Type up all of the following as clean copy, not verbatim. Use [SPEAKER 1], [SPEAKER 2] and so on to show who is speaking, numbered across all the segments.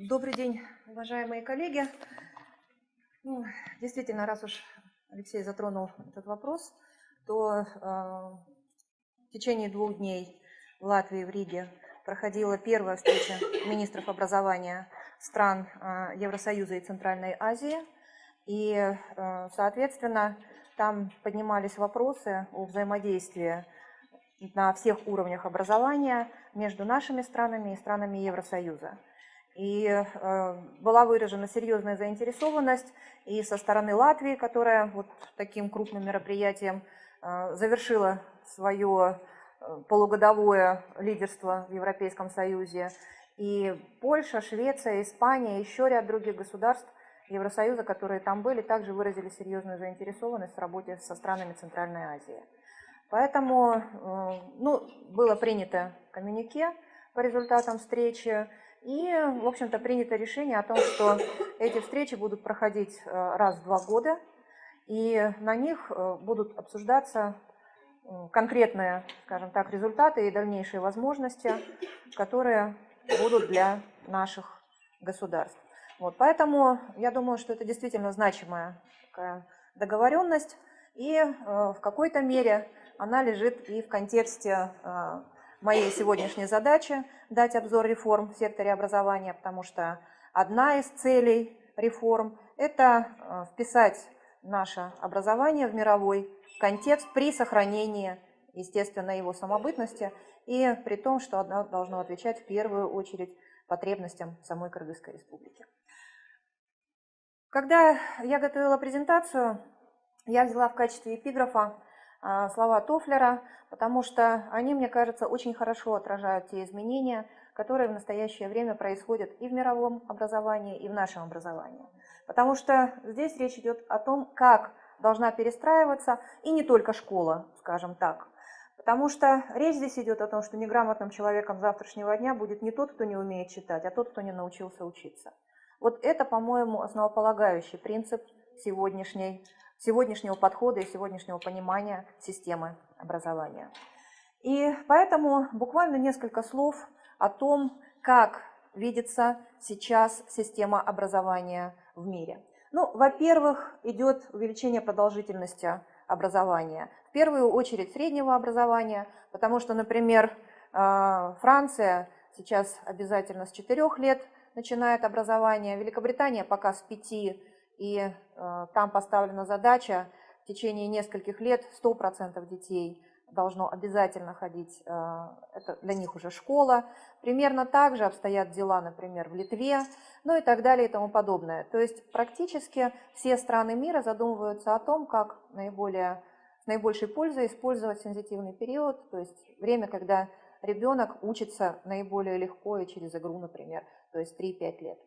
[SPEAKER 1] Добрый день, уважаемые коллеги. Действительно, раз уж Алексей затронул этот вопрос, то в течение 2 дней в Латвии, в Риге, проходила первая встреча министров образования стран Евросоюза и Центральной Азии. И, соответственно, там поднимались вопросы о взаимодействии на всех уровнях образования между нашими странами и странами Евросоюза. И была выражена серьезная заинтересованность и со стороны Латвии, которая вот таким крупным мероприятием завершила свое полугодовое лидерство в Европейском Союзе. И Польша, Швеция, Испания, еще ряд других государств Евросоюза, которые там были, также выразили серьезную заинтересованность в работе со странами Центральной Азии. Поэтому было принято коммюнике по результатам встречи, и, в общем-то, принято решение о том, что эти встречи будут проходить раз в 2 года, и на них будут обсуждаться конкретные, скажем так, результаты и дальнейшие возможности, которые будут для наших государств. Поэтому я думаю, что это действительно значимая такая договоренность, и в какой-то мере она лежит и в контексте моей сегодняшней задачи дать обзор реформ в секторе образования, потому что одна из целей реформ – это вписать наше образование в мировой контекст при сохранении, естественно, его самобытности и при том, что оно должно отвечать в первую очередь потребностям самой Кыргызской республики. Когда я готовила презентацию, я взяла в качестве эпиграфа слова Тофлера, потому что они, мне кажется, очень хорошо отражают те изменения, которые в настоящее время происходят и в мировом образовании, и в нашем образовании. Потому что здесь речь идет о том, как должна перестраиваться и не только школа, скажем так. Потому что речь здесь идет о том, что неграмотным человеком завтрашнего дня будет не тот, кто не умеет читать, а тот, кто не научился учиться. Вот это, по-моему, основополагающий принцип сегодняшнего подхода и сегодняшнего понимания системы образования. И поэтому буквально несколько слов о том, как видится сейчас система образования в мире. Во-первых, идет увеличение продолжительности образования. В первую очередь среднего образования, потому что, например, Франция сейчас обязательно с 4 лет начинает образование, Великобритания пока с 5, и там поставлена задача в течение нескольких лет 100% детей должно обязательно ходить, это для них уже школа. Примерно так же обстоят дела, например, в Литве, и так далее и тому подобное. То есть практически все страны мира задумываются о том, как с наибольшей пользой использовать сензитивный период, то есть время, когда ребенок учится наиболее легко и через игру, например, то есть 3-5 лет.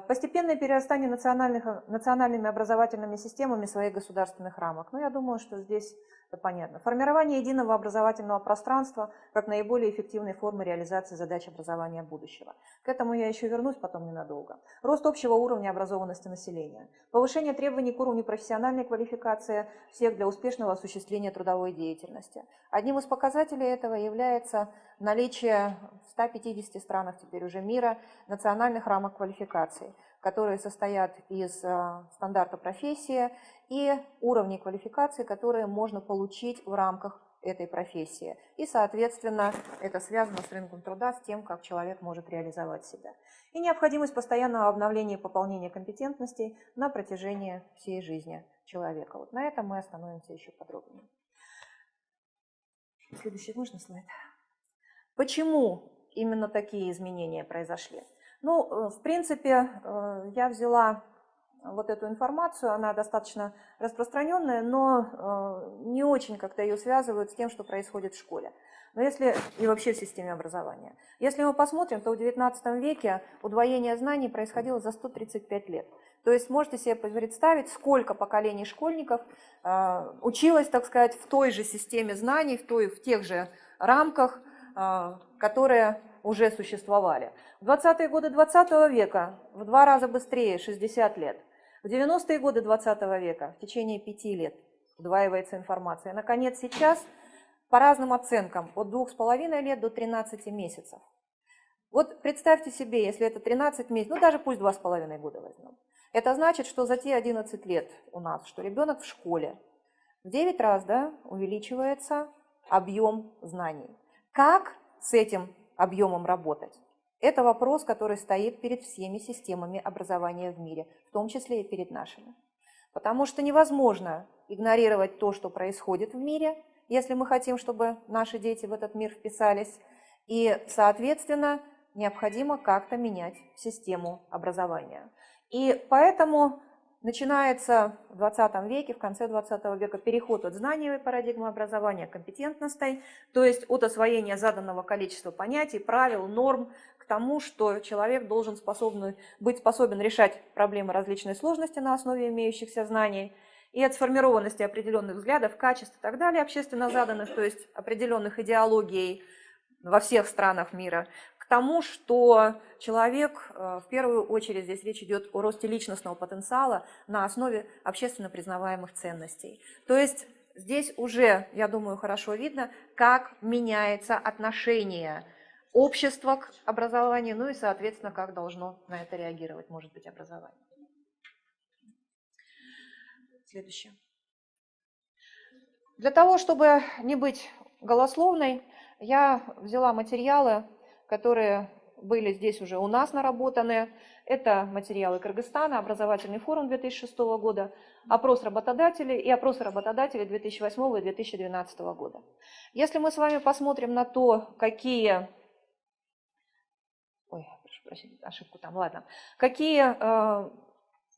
[SPEAKER 1] Постепенное перерастание национальными образовательными системами своих государственных рамок. Я думаю, что здесь это понятно. Формирование единого образовательного пространства как наиболее эффективной формы реализации задач образования будущего. К этому я еще вернусь потом ненадолго. Рост общего уровня образованности населения. Повышение требований к уровню профессиональной квалификации всех для успешного осуществления трудовой деятельности. Одним из показателей этого является наличие в 150 странах теперь уже мира национальных рамок квалификации, которые состоят из стандарта профессии и уровней квалификации, которые можно получить в рамках этой профессии. И, соответственно, это связано с рынком труда, с тем, как человек может реализовать себя. И необходимость постоянного обновления и пополнения компетентностей на протяжении всей жизни человека. На этом мы остановимся еще подробнее. Следующий можно слайд? Почему именно такие изменения произошли? В принципе, я взяла вот эту информацию, она достаточно распространенная, но не очень как-то ее связывают с тем, что происходит в школе. И вообще в системе образования. Если мы посмотрим, то в XIX веке удвоение знаний происходило за 135 лет. То есть можете себе представить, сколько поколений школьников училось, так сказать, в той же системе знаний, в тех же рамках, которые уже существовали. В 20-е годы 20 века в 2 раза быстрее, 60 лет. В 90-е годы 20 века в течение 5 лет удваивается информация. Наконец, сейчас по разным оценкам от 2,5 лет до 13 месяцев. Вот представьте себе, если это 13 месяцев, ну даже пусть 2,5 года возьмем. Это значит, что за те 11 лет у нас, что ребенок в школе, в 9 раз, да, увеличивается объем знаний. Как с этим объемом работать? Это вопрос, который стоит перед всеми системами образования в мире, в том числе и перед нашими. Потому что невозможно игнорировать то, что происходит в мире, если мы хотим, чтобы наши дети в этот мир вписались. И, соответственно, необходимо как-то менять систему образования. И поэтому начинается в 20 веке, в конце 20 века переход от знаниевой парадигмы образования к компетентностной, то есть от освоения заданного количества понятий, правил, норм, к тому, что человек должен быть способен решать проблемы различной сложности на основе имеющихся знаний, и от сформированности определенных взглядов, качеств и так далее, общественно заданных, то есть определенных идеологий во всех странах мира, к тому, что человек, в первую очередь, здесь речь идет о росте личностного потенциала на основе общественно признаваемых ценностей. То есть здесь уже, я думаю, хорошо видно, как меняется отношение общества к образованию, ну и, соответственно, как должно на это реагировать, может быть, образование. Следующее. Для того, чтобы не быть голословной, я взяла материалы, которые были здесь уже у нас наработаны. Это материалы Кыргызстана, образовательный форум 2006 года, опрос работодателей и опросы работодателей 2008 и 2012 года. Если мы с вами посмотрим на то, какие... Ой, прошу прощения, ошибку там, ладно. Какие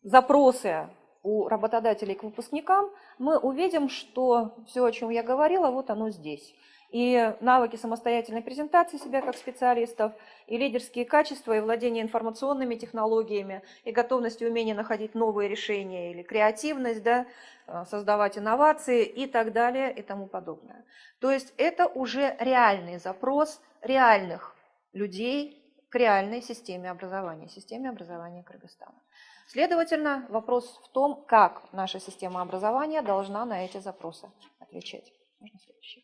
[SPEAKER 1] запросы у работодателей к выпускникам, мы увидим, что все, о чем я говорила, вот оно здесь. И навыки самостоятельной презентации себя как специалистов, и лидерские качества, и владение информационными технологиями, и готовность и умение находить новые решения, или креативность, да, создавать инновации и так далее, и тому подобное. То есть это уже реальный запрос реальных людей к реальной системе образования Кыргызстана. Следовательно, вопрос в том, как наша система образования должна на эти запросы отвечать. Можно следующий.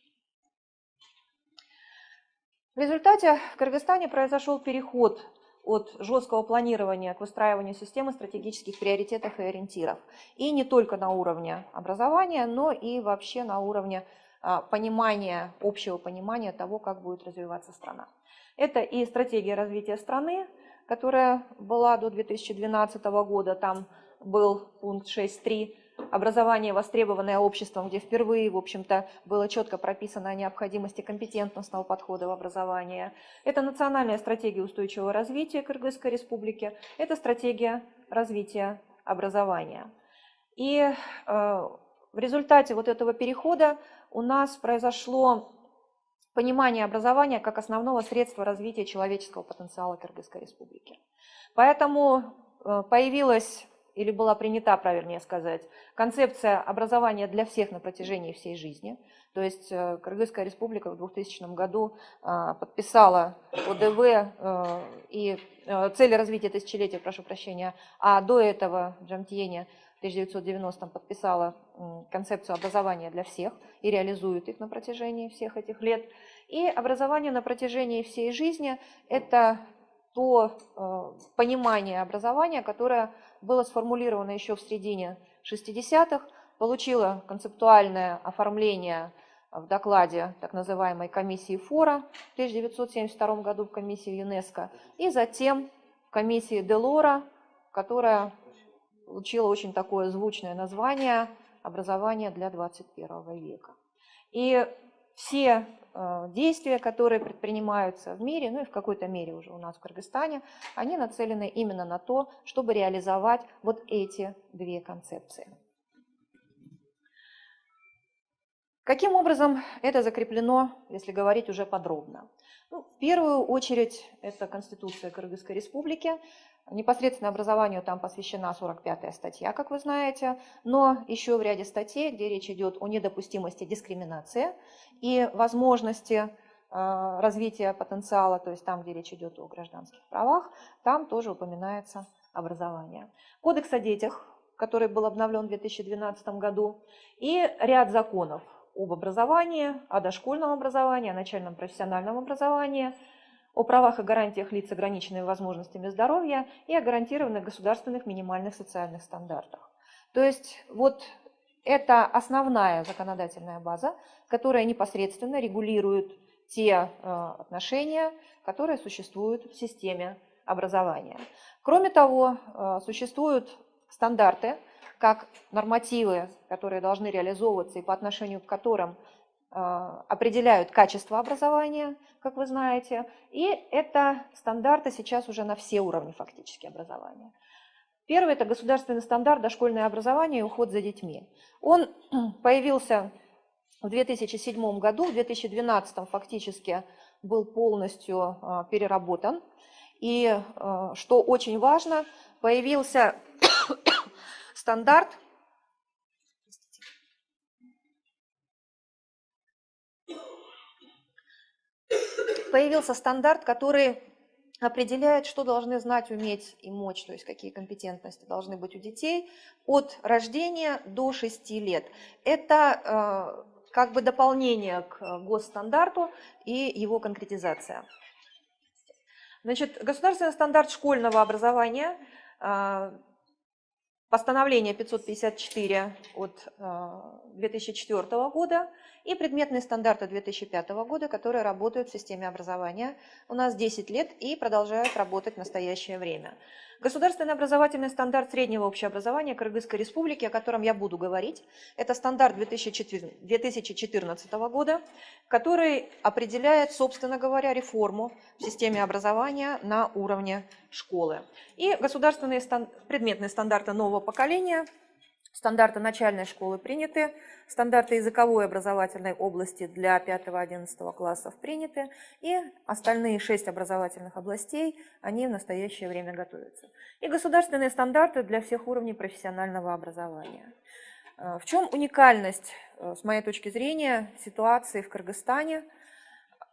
[SPEAKER 1] В результате в Кыргызстане произошел переход от жесткого планирования к выстраиванию системы стратегических приоритетов и ориентиров. И не только на уровне образования, но и вообще на уровне понимания, общего понимания того, как будет развиваться страна. Это и стратегия развития страны, которая была до 2012 года, там был пункт 6.3, образование, востребованное обществом, где впервые, в общем-то, было четко прописано о необходимости компетентностного подхода в образование. Это национальная стратегия устойчивого развития Кыргызской республики, это стратегия развития образования. И в результате вот этого перехода у нас произошло понимание образования как основного средства развития человеческого потенциала Кыргызской республики. Поэтому появилась, или была принята, правильнее сказать, концепция образования для всех на протяжении всей жизни. То есть Кыргызская республика в 2000 году подписала ОДВ и цели развития тысячелетия, прошу прощения, а до этого Джамтиене в 1990-м подписала концепцию образования для всех и реализует их на протяжении всех этих лет. И образование на протяжении всей жизни – это то понимание образования, которое было сформулировано еще в середине 60-х, получило концептуальное оформление в докладе так называемой комиссии ФОРа в 1972 году в комиссии ЮНЕСКО, и затем в комиссии Делора, которая получила очень такое звучное название «Образование для 21 века». И все действия, которые предпринимаются в мире, ну и в какой-то мере уже у нас в Кыргызстане, они нацелены именно на то, чтобы реализовать вот эти две концепции. Каким образом это закреплено, если говорить уже подробно? Ну, в первую очередь, это Конституция Кыргызской республики. Непосредственно образованию там посвящена 45-я статья, как вы знаете, но еще в ряде статей, где речь идет о недопустимости дискриминации и возможности развития потенциала, то есть там, где речь идет о гражданских правах, там тоже упоминается образование. Кодекс о детях, который был обновлен в 2012 году, и ряд законов об образовании, о дошкольном образовании, о начальном профессиональном образовании, о правах и гарантиях лиц с ограниченными возможностями здоровья и о гарантированных государственных минимальных социальных стандартах. То есть вот это основная законодательная база, которая непосредственно регулирует те отношения, которые существуют в системе образования. Кроме того, существуют стандарты, как нормативы, которые должны реализовываться и по отношению к которым определяют качество образования, как вы знаете, и это стандарты сейчас уже на все уровни фактически образования. Первый – это государственный стандарт «Дошкольное образование и уход за детьми». Он появился в 2007 году, в 2012 фактически был полностью переработан. И, что очень важно, появился стандарт, который определяет, что должны знать, уметь и мочь, то есть какие компетентности должны быть у детей от рождения до 6 лет. Это как бы дополнение к госстандарту и его конкретизация. Значит, государственный стандарт школьного образования, постановление 554 от 2004 года и предметные стандарты 2005 года, которые работают в системе образования. У нас 10 лет и продолжают работать в настоящее время. Государственный образовательный стандарт среднего общеобразования Кыргызской Республики, о котором я буду говорить, это стандарт 2014 года, который определяет, собственно говоря, реформу в системе образования на уровне школы. И государственные предметные стандарты нового поколения, стандарты начальной школы приняты, стандарты языковой образовательной области для 5-11 классов приняты, и остальные 6 образовательных областей, они в настоящее время готовятся. И государственные стандарты для всех уровней профессионального образования. В чем уникальность, с моей точки зрения, ситуации в Кыргызстане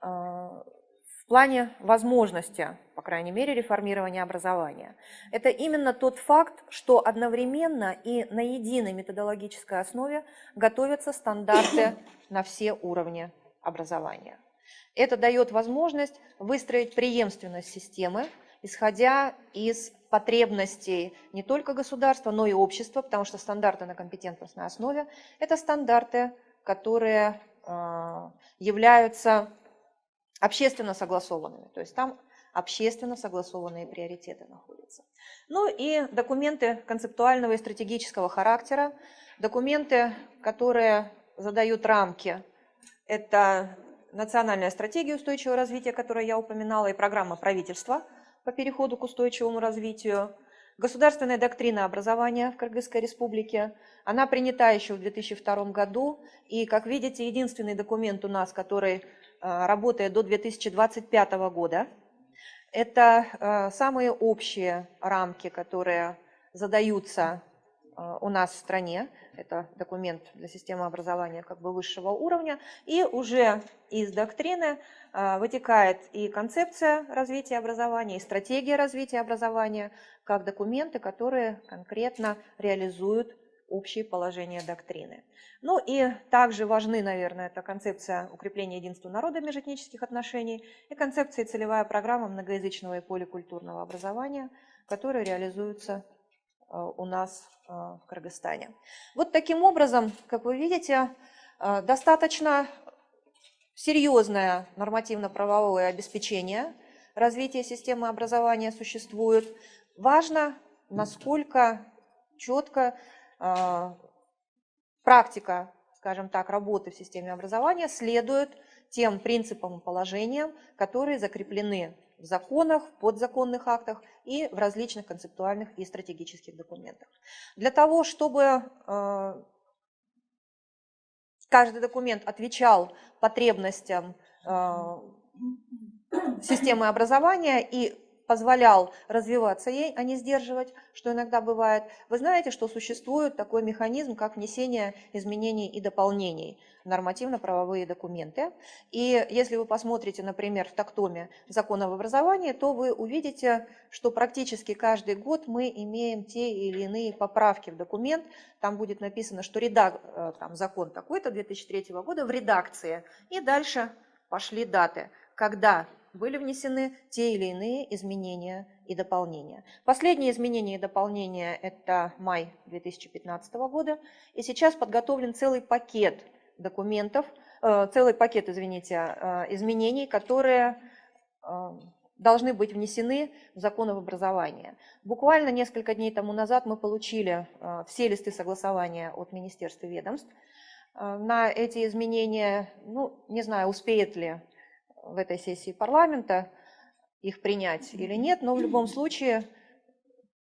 [SPEAKER 1] в плане возможности, по крайней мере, реформирования образования? Это именно тот факт, что одновременно и на единой методологической основе готовятся стандарты на все уровни образования. Это дает возможность выстроить преемственность системы, исходя из потребностей не только государства, но и общества, потому что стандарты на компетентностной основе – это стандарты, которые являются общественно согласованными, то есть там общественно согласованные приоритеты находятся. Ну и документы концептуального и стратегического характера, документы, которые задают рамки. Это национальная стратегия устойчивого развития, которую я упоминала, и программа правительства по переходу к устойчивому развитию, государственная доктрина образования в Кыргызской Республике. Она принята еще в 2002 году, и, как видите, единственный документ у нас, который работает до 2025 года. Это самые общие рамки, которые задаются у нас в стране. Это документ для системы образования как бы высшего уровня. И уже из доктрины вытекает и концепция развития образования, и стратегия развития образования, как документы, которые конкретно реализуют общие положения доктрины. Ну и также важны, наверное, это концепция укрепления единства народа межэтнических отношений и концепция и целевая программа многоязычного и поликультурного образования, которые реализуются у нас в Кыргызстане. Вот таким образом, как вы видите, достаточно серьезное нормативно-правовое обеспечение развития системы образования существует. Важно, насколько четко практика, скажем так, работы в системе образования следует тем принципам и положениям, которые закреплены в законах, в подзаконных актах и в различных концептуальных и стратегических документах. Для того, чтобы каждый документ отвечал потребностям системы образования и позволял развиваться ей, а не сдерживать, что иногда бывает. Вы знаете, что существует такой механизм, как внесение изменений и дополнений в нормативно-правовые документы. И если вы посмотрите, например, в тактоме закона об образовании, то вы увидите, что практически каждый год мы имеем те или иные поправки в документ. Там будет написано, что закон такой-то 2003 года в редакции. И дальше пошли даты, когда были внесены те или иные изменения и дополнения. Последние изменения и дополнения – это май 2015 года, и сейчас подготовлен целый пакет документов, изменений, которые должны быть внесены в закон об образовании. Буквально несколько дней тому назад мы получили все листы согласования от министерств и ведомств на эти изменения. Ну, не знаю, успеет ли в этой сессии парламента их принять или нет, но в любом случае,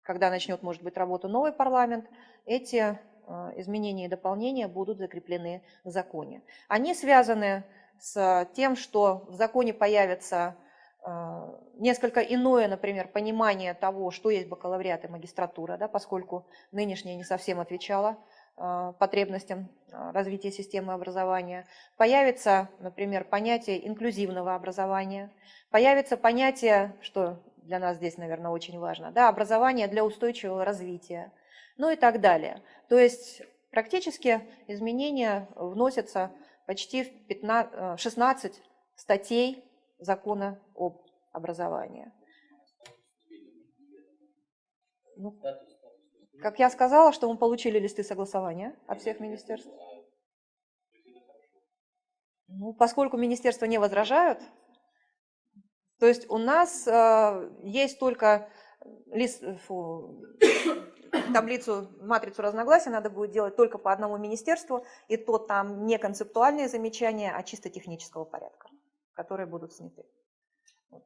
[SPEAKER 1] когда начнет, может быть, работу новый парламент, эти изменения и дополнения будут закреплены в законе. Они связаны с тем, что в законе появится несколько иное, например, понимание того, что есть бакалавриат и магистратура, да, поскольку нынешняя не совсем отвечала потребностям развития системы образования. Появится, например, понятие инклюзивного образования, появится понятие, что для нас здесь, наверное, очень важно, да, образование для устойчивого развития, ну и так далее. То есть практически изменения вносятся почти в 16 статей закона об образовании. Ну, как я сказала, что мы получили листы согласования от всех министерств. Ну, поскольку министерства не возражают, то есть у нас есть только матрицу разногласий надо будет делать только по одному министерству, и то там не концептуальные замечания, а чисто технического порядка, которые будут сняты.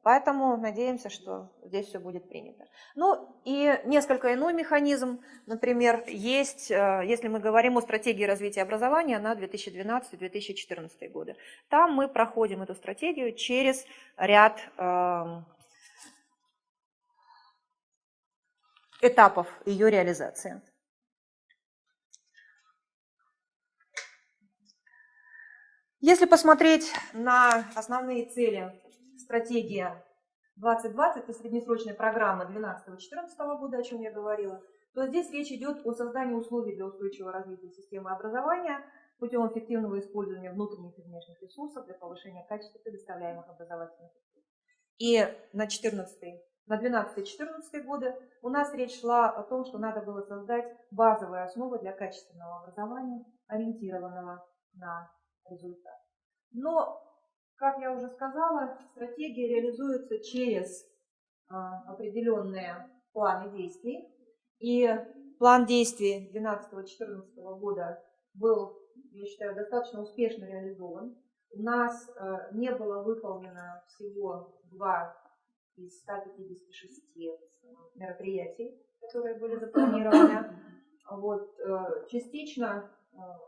[SPEAKER 1] Поэтому надеемся, что здесь все будет принято. Ну и несколько иной механизм, например, есть, если мы говорим о стратегии развития образования на 2012-2014 годы. Там мы проходим эту стратегию через ряд этапов ее реализации. Если посмотреть на основные цели стратегии 2020, это среднесрочная программа 2012-2014 года, о чем я говорила, то здесь речь идет о создании условий для устойчивого развития системы образования путем эффективного использования внутренних и внешних ресурсов для повышения качества предоставляемых образовательных услуг. И на 2012-2014 годы у нас речь шла о том, что надо было создать базовые основы для качественного образования, ориентированного на результат. Но, как я уже сказала, стратегия реализуется через определенные планы действий. И план действий 2012-2014 года был, я считаю, достаточно успешно реализован. У нас не было выполнено всего 2 из 156 мероприятий, которые были запланированы. Вот, частично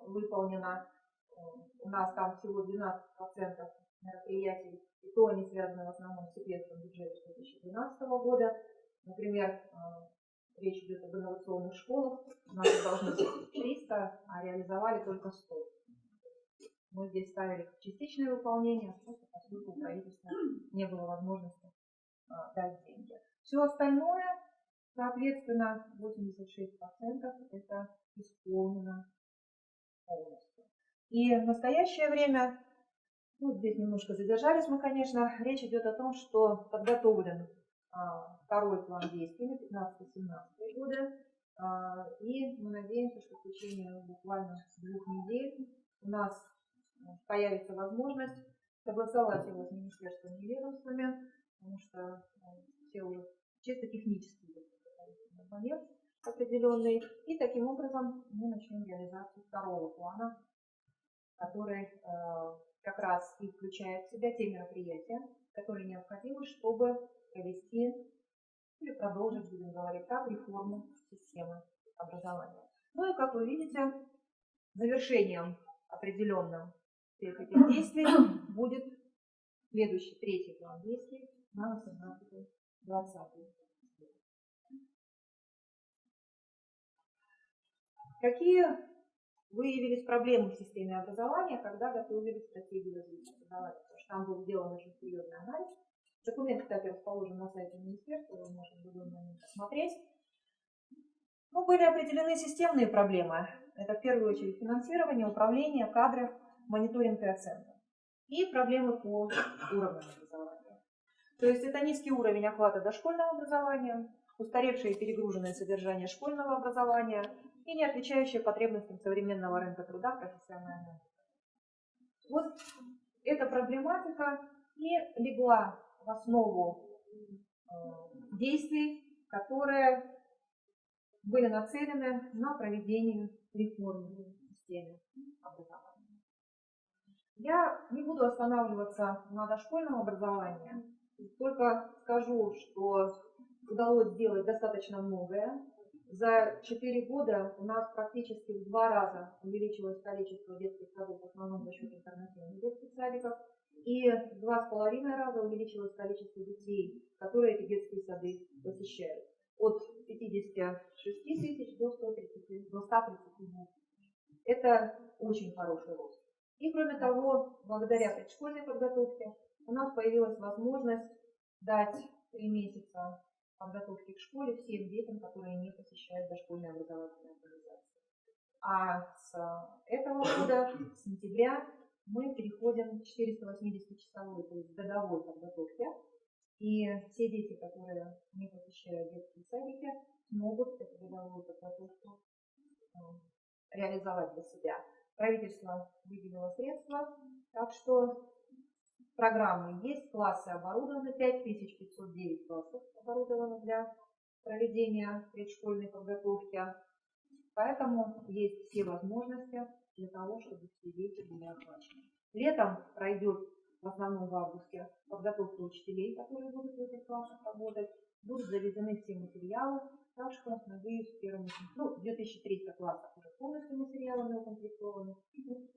[SPEAKER 1] выполнено у нас там всего 12% мероприятий, и то они связаны в основном с секретным бюджетом 2012 года. Например, речь идет об инновационных школах. У нас должны быть 300, а реализовали только 100. Мы здесь ставили частичное выполнение, просто поскольку у правительства не было возможности дать деньги. Все остальное, соответственно, 86% это исполнено полностью. И в настоящее время, ну, здесь немножко задержались мы, конечно, речь идет о том, что подготовлен второй план действий на 15-17 годы, и мы надеемся, что в течение буквально 2 недель у нас появится возможность согласовать его с министерствами и ведомствами, потому что все уже чисто технически момент определенный, и таким образом мы начнем реализацию второго плана, который как раз и включает в себя те мероприятия, которые необходимы, чтобы провести или продолжить, будем говорить так, реформу системы образования. Ну и, как вы видите, завершением определенным всех этих действий будет следующий, третий план действий на 18-20. Какие выявились проблемы в системе образования, когда готовили стратегию развития образования? Потому что там был сделан очень серьезный анализ. Документ, кстати, расположен на сайте министерства, вы можете в любой момент посмотреть. Ну, были определены системные проблемы. Это в первую очередь финансирование, управление, кадры, мониторинг и оценка. И проблемы по уровню образования. То есть это низкий уровень охвата дошкольного образования, устаревшее и перегруженное содержание школьного образования и не отвечающее потребностям современного рынка труда профессионального. Вот эта проблематика и легла в основу действий, которые были нацелены на проведение реформы в системе образования. Я не буду останавливаться на дошкольном образовании, только скажу, что удалось сделать достаточно многое. За 4 года у нас практически в 2 раза увеличилось количество детских садов, в основном за счет альтернативных детских садиков, и в 2,5 раза увеличилось количество детей, которые эти детские сады посещают. От 56 тысяч до 130 тысяч. Это очень хороший рост. И кроме того, благодаря предшкольной подготовке у нас появилась возможность дать 3 месяца подготовки к школе всем детям, которые не посещают дошкольные образовательные организации. А с этого года, с сентября, мы переходим к 480-часовой, то есть годовой подготовке. И все дети, которые не посещают детские садики, смогут эту годовую подготовку реализовать для себя. Правительство выделило средства, так что программы есть, классы оборудованы, 5509 классов оборудованы для проведения предшкольной подготовки. Поэтому есть все возможности для того, чтобы все дети были охвачены. Летом пройдет, в основном в августе, подготовка учителей, которые будут в этих классах работать. Будут заведены все материалы, так что, надеюсь, в первом, 2300 классов уже полностью материалами укомплектованы.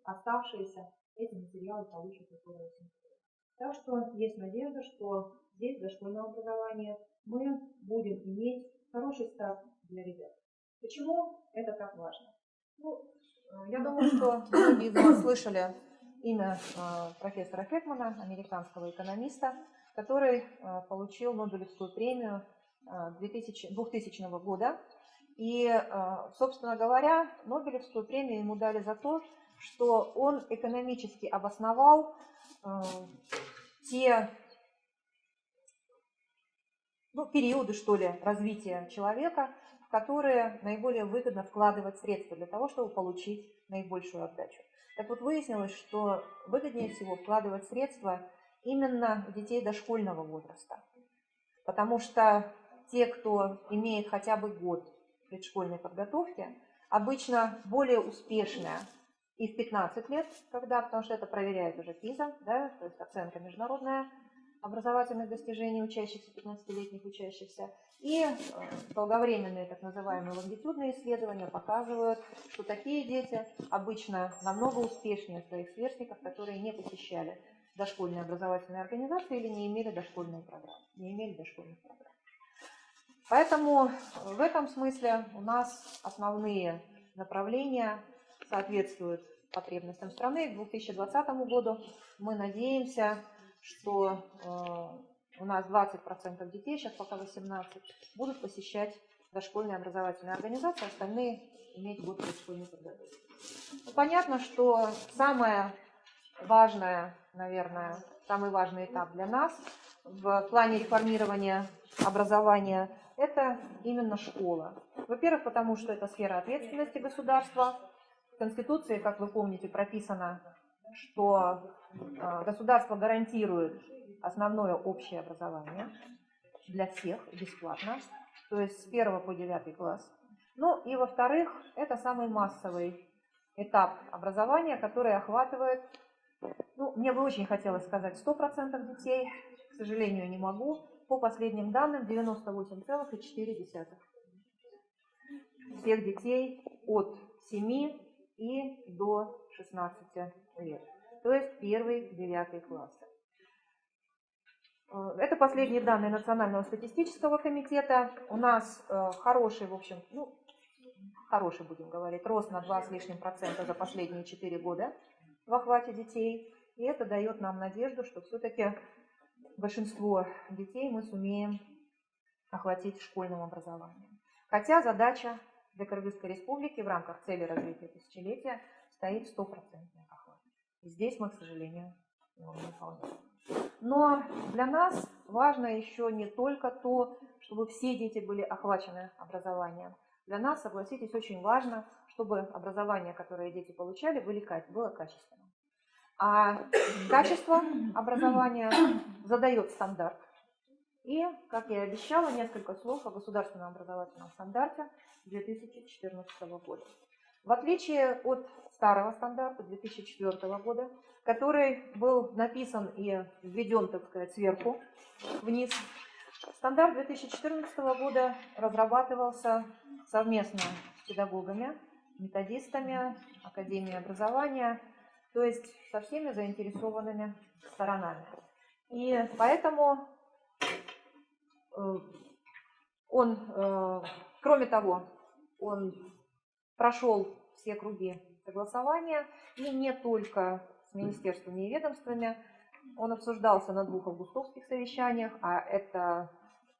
[SPEAKER 1] Оставшиеся эти материалы получат в первом сентябре. Так что есть надежда, что здесь, в дошкольном образовании, мы будем иметь хороший старт для ребят. Почему это так важно? Я думаю, что многие из вас слышали имя профессора Хекмана, американского экономиста, который получил Нобелевскую премию 2000 года. И, собственно говоря, Нобелевскую премию ему дали за то, что он экономически обосновал те периоды, что ли, развития человека, в которые наиболее выгодно вкладывать средства для того, чтобы получить наибольшую отдачу. Так вот, выяснилось, что выгоднее всего вкладывать средства именно в детей дошкольного возраста. Потому что те, кто имеет хотя бы год предшкольной подготовки, обычно более успешны и в 15 лет, потому что это проверяет уже ПИЗа, да, то есть оценка международная образовательных достижений учащихся, 15-летних учащихся. И долговременные так называемые лонгитюдные исследования показывают, что такие дети обычно намного успешнее своих сверстников, которые не посещали дошкольные образовательные организации или не имели дошкольных программ. Поэтому в этом смысле у нас основные направления соответствуют потребностям страны. К 2020 году мы надеемся, что у нас 20% детей, сейчас пока 18%, будут посещать дошкольные образовательные организации, остальные иметь год предшкольной подготовки. Понятно, что самое важное, наверное, самый важный этап для нас в плане реформирования образования – это именно школа. Во-первых, потому что это сфера ответственности государства. В Конституции, как вы помните, прописано, что государство гарантирует основное общее образование для всех бесплатно, то есть с 1 по 9 класс. Ну и во-вторых, это самый массовый этап образования, который охватывает, мне бы очень хотелось сказать 100% детей, к сожалению, не могу. По последним данным, 98,4% всех детей от 7 и до 16 лет, то есть 1-9 классы. Это последние данные Национального статистического комитета. У нас хороший, в общем, хороший, будем говорить, рост на 2 с лишним процента за последние 4 года в охвате детей. И это дает нам надежду, что все-таки большинство детей мы сумеем охватить школьным образованием. Хотя задача для Кыргызской республики в рамках цели развития тысячелетия стоит 100% охват. Здесь мы, к сожалению, его не выполняют. Но для нас важно еще не только то, чтобы все дети были охвачены образованием. Для нас, согласитесь, очень важно, чтобы образование, которое дети получали, было качественным. А качество образования задает стандарт. И, как я и обещала, несколько слов о государственном образовательном стандарте 2014 года. В отличие от старого стандарта 2004 года, который был написан и введен, так сказать, сверху вниз, стандарт 2014 года разрабатывался совместно с педагогами, методистами, Академией образования, то есть со всеми заинтересованными сторонами. И поэтому он, кроме того, он прошел все круги согласования, и не только с министерствами и ведомствами. Он обсуждался на 2 августовских совещаниях, а это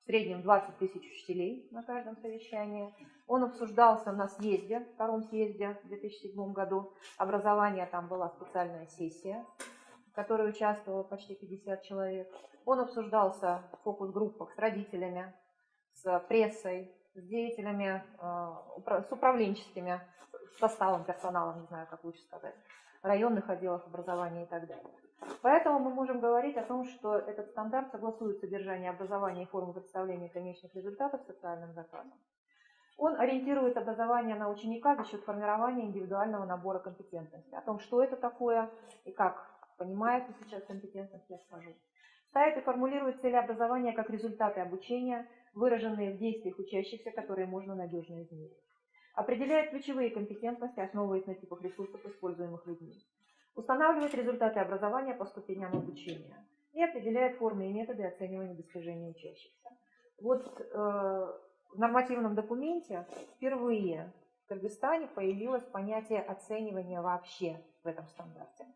[SPEAKER 1] в среднем 20 тысяч учителей на каждом совещании. Он обсуждался на съезде, втором съезде в 2007 году. Образование, там была специальная сессия, в которой участвовало почти 50 человек. Он обсуждался в фокус-группах с родителями, с прессой, с деятелями, с управленческими составом, персоналом, не знаю, как лучше сказать, районных отделов образования и так далее. Поэтому мы можем говорить о том, что этот стандарт согласует содержание образования и форму представления конечных результатов социальным заказом. Он ориентирует образование на ученика за счет формирования индивидуального набора компетентностей. О том, что это такое и как понимается сейчас компетентность, я скажу. Ставит и формулирует цели образования как результаты обучения, выраженные в действиях учащихся, которые можно надежно измерить. Определяет ключевые компетентности, основываясь на типах ресурсов, используемых людьми. Устанавливает результаты образования по ступеням обучения. И определяет формы и методы оценивания достижений учащихся. Вот в нормативном документе впервые в Кыргызстане появилось понятие оценивания вообще в этом стандарте.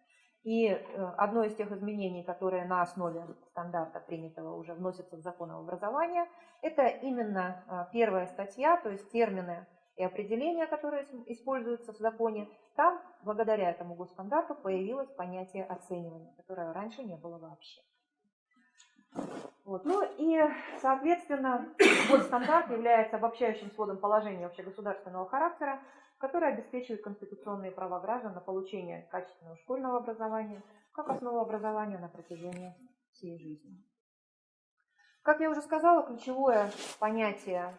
[SPEAKER 1] И одно из тех изменений, которые на основе стандарта принятого уже вносятся в закон об образовании, это именно первая статья, то есть термины и определения, которые используются в законе. Там, благодаря этому госстандарту, появилось понятие оценивания, которое раньше не было вообще. Вот. Ну и, соответственно, госстандарт является обобщающим сводом положений общегосударственного характера, который обеспечивает конституционные права граждан на получение качественного школьного образования как основу образования на протяжении всей жизни. Как я уже сказала, ключевое понятие,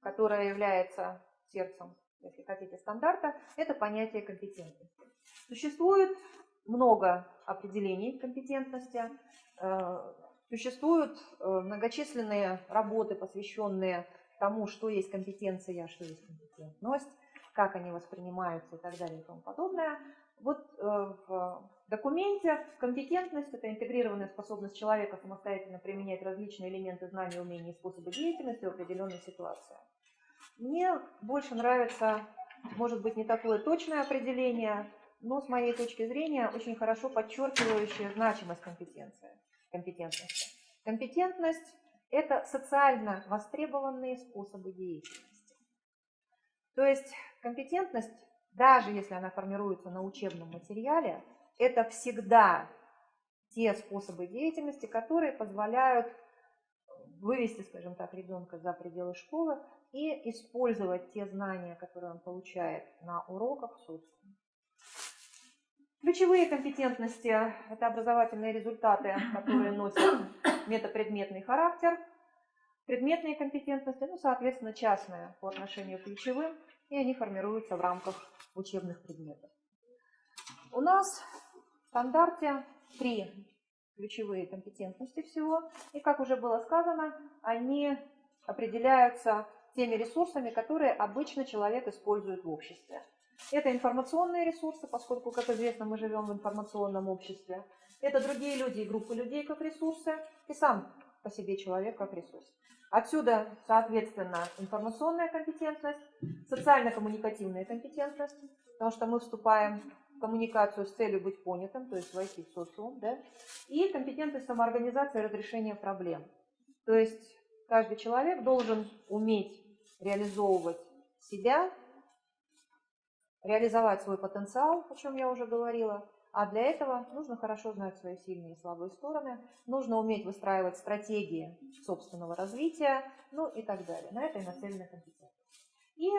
[SPEAKER 1] которое является сердцем, если хотите, стандарта, это понятие компетентности. Существует много определений компетентности, существуют многочисленные работы, посвященные тому, что есть компетенция, что есть компетентность, как они воспринимаются и так далее и тому подобное. Вот в документе компетентность – это интегрированная способность человека самостоятельно применять различные элементы знаний, умений и способы деятельности в определенной ситуации. Мне больше нравится, может быть, не такое точное определение, но с моей точки зрения очень хорошо подчеркивающее значимость компетентности. Компетентность – это социально востребованные способы деятельности. То есть компетентность, даже если она формируется на учебном материале, это всегда те способы деятельности, которые позволяют вывести, скажем так, ребенка за пределы школы и использовать те знания, которые он получает на уроках в социуме. Ключевые компетентности – это образовательные результаты, которые носят метапредметный характер. Предметные компетентности, ну, соответственно, частные по отношению к ключевым, и они формируются в рамках учебных предметов. У нас в стандарте 3 ключевые компетентности всего, и, как уже было сказано, они определяются теми ресурсами, которые обычно человек использует в обществе. Это информационные ресурсы, поскольку, как известно, мы живем в информационном обществе. Это другие люди и группы людей как ресурсы, и сам по себе человек как ресурс. Отсюда, соответственно, информационная компетентность, социально-коммуникативная компетентность, потому что мы вступаем в коммуникацию с целью быть понятым, то есть войти в социум, да? И компетентность самоорганизации и разрешения проблем. То есть каждый человек должен уметь реализовывать себя, реализовать свой потенциал, о чем я уже говорила, А для этого нужно хорошо знать свои сильные и слабые стороны, нужно уметь выстраивать стратегии собственного развития, ну и так далее. На это и нацелена компетентность. И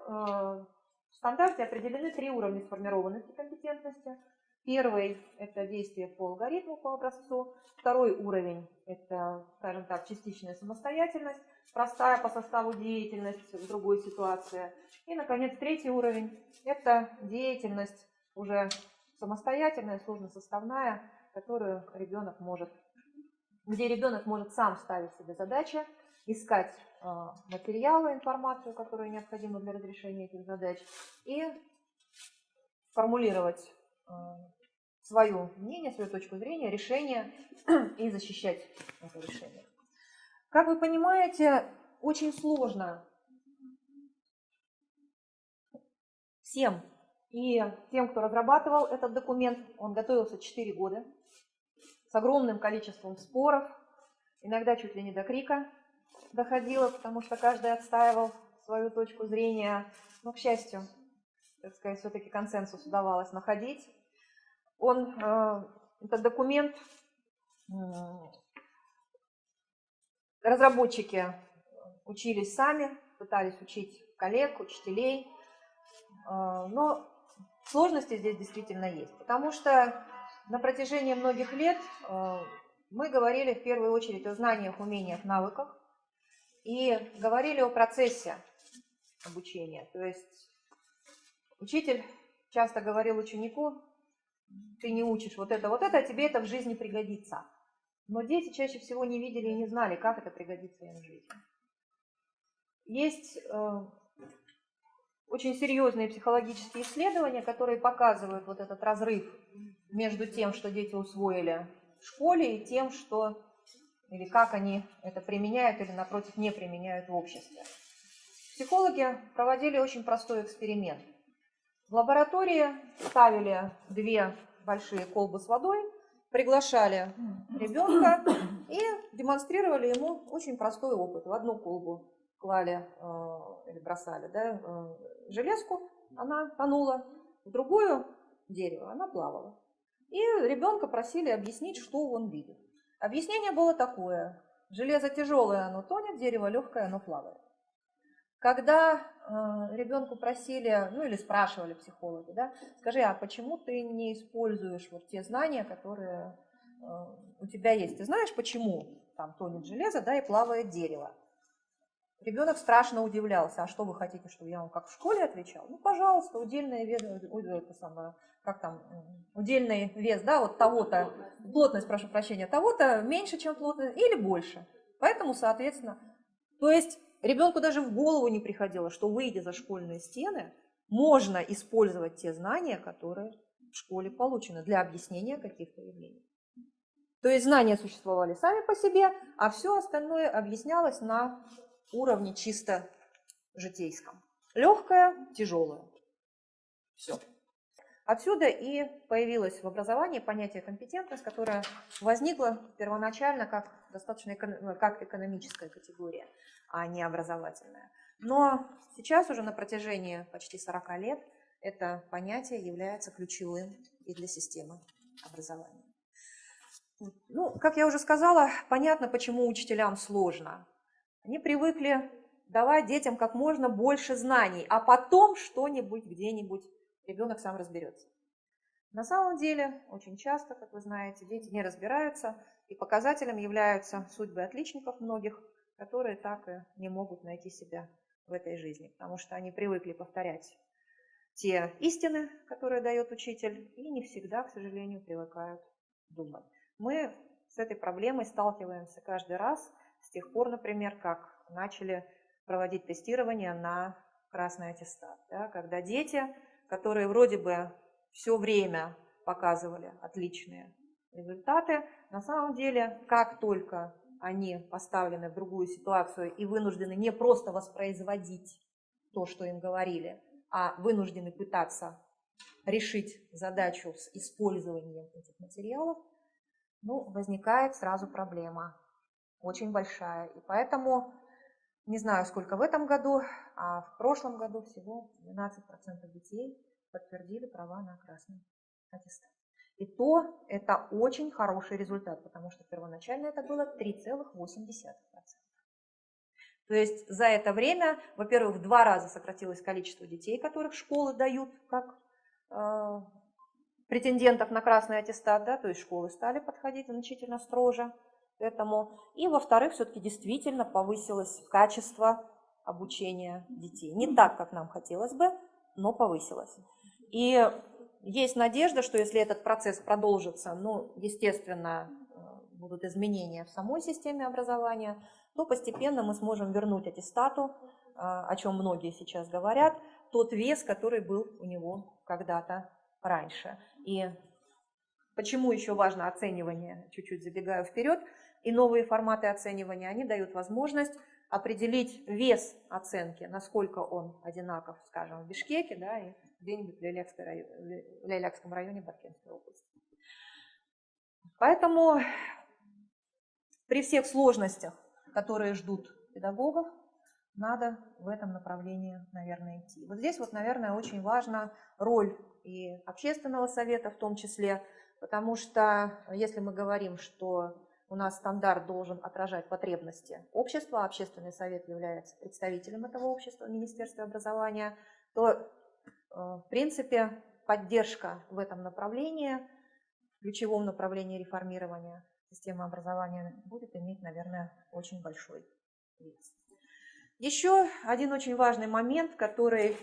[SPEAKER 1] в стандарте определены 3 уровня сформированности компетентности. Первый – это действие по алгоритму, по образцу. Второй уровень – это, скажем так, частичная самостоятельность, простая по составу деятельность в другой ситуации. И, наконец, третий уровень – это деятельность уже самостоятельная, сложносоставная, которую ребенок может, где ребенок может сам ставить себе задачи, искать материалы, информацию, которая необходима для разрешения этих задач, и формулировать свое мнение, свою точку зрения, решение и защищать это решение. Как вы понимаете, очень сложно всем, и тем, кто разрабатывал этот документ, он готовился 4 года, с огромным количеством споров, иногда чуть ли не до крика доходило, потому что каждый отстаивал свою точку зрения, но, к счастью, так сказать, все-таки консенсус удавалось находить. Этот документ разработчики учились сами, пытались учить коллег, учителей, но сложности здесь действительно есть, потому что на протяжении многих лет мы говорили в первую очередь о знаниях, умениях, навыках и говорили о процессе обучения. То есть учитель часто говорил ученику: ты не учишь вот это, а тебе это в жизни пригодится. Но дети чаще всего не видели и не знали, как это пригодится им в жизни. Есть очень серьезные психологические исследования, которые показывают вот этот разрыв между тем, что дети усвоили в школе, и тем, что или как они это применяют или, напротив, не применяют в обществе. Психологи проводили очень простой эксперимент. В лаборатории ставили 2 большие колбы с водой, приглашали ребенка и демонстрировали ему очень простой опыт. В одну колбу клали или бросали железку, она тонула, в другую дерево, она плавала. И ребенка просили объяснить, что он видит. Объяснение было такое: железо тяжелое, оно тонет, дерево легкое, оно плавает. Когда ребенку просили, ну или спрашивали психологи, скажи, а почему ты не используешь вот те знания, которые у тебя есть? Ты знаешь, почему там тонет железо, и плавает дерево? Ребенок страшно удивлялся: а что вы хотите, чтобы я вам как в школе отвечал? Ну, пожалуйста, удельный вес, удельный вес, вот того-то, плотность, прошу прощения, того-то меньше, чем плотность, или больше. Поэтому, соответственно, то есть ребенку даже в голову не приходило, что, выйдя за школьные стены, можно использовать те знания, которые в школе получены для объяснения каких-то явлений. То есть знания существовали сами по себе, а все остальное объяснялось на уровне чисто житейском. Легкое, тяжелое. Все. Отсюда и появилось в образовании понятие компетентность, которое возникло первоначально как как экономическая категория, а не образовательная. Но сейчас уже на протяжении почти 40 лет это понятие является ключевым и для системы образования. Ну, как я уже сказала, понятно, почему учителям сложно. Они привыкли давать детям как можно больше знаний, а потом что-нибудь, где-нибудь ребенок сам разберется. На самом деле, очень часто, как вы знаете, дети не разбираются, и показателем являются судьбы отличников многих, которые так и не могут найти себя в этой жизни, потому что они привыкли повторять те истины, которые дает учитель, и не всегда, к сожалению, привыкают думать. Мы с этой проблемой сталкиваемся каждый раз с тех пор, например, как начали проводить тестирование на красный аттестат, когда дети, которые вроде бы все время показывали отличные результаты, на самом деле, как только они поставлены в другую ситуацию и вынуждены не просто воспроизводить то, что им говорили, а вынуждены пытаться решить задачу с использованием этих материалов, возникает сразу проблема, очень большая. И поэтому, не знаю, сколько в этом году, а в прошлом году всего 12% детей подтвердили права на красный аттестат. И то это очень хороший результат, потому что первоначально это было 3,8%. То есть за это время, во-первых, в 2 раза сократилось количество детей, которых школы дают как претендентов на красный аттестат, да, то есть школы стали подходить значительно строже к этому. И, во-вторых, все-таки действительно повысилось качество обучения детей. Не так, как нам хотелось бы, но повысилось. И есть надежда, что если этот процесс продолжится, ну, естественно, будут изменения в самой системе образования, то постепенно мы сможем вернуть аттестату, о чем многие сейчас говорят, тот вес, который был у него когда-то раньше. И почему еще важно оценивание, чуть-чуть забегаю вперед, и новые форматы оценивания, они дают возможность определить вес оценки, насколько он одинаков, скажем, в Бишкеке, да, и где-нибудь в Лялякском районе Баркентской области. Поэтому при всех сложностях, которые ждут педагогов, надо в этом направлении, наверное, идти. Вот здесь, вот, наверное, очень важна роль и общественного совета в том числе, потому что если мы говорим, что у нас стандарт должен отражать потребности общества, а общественный совет является представителем этого общества в Министерстве образования, то, в принципе, поддержка в этом направлении, в ключевом направлении реформирования системы образования будет иметь, наверное, очень большой вес. Еще один очень важный момент, который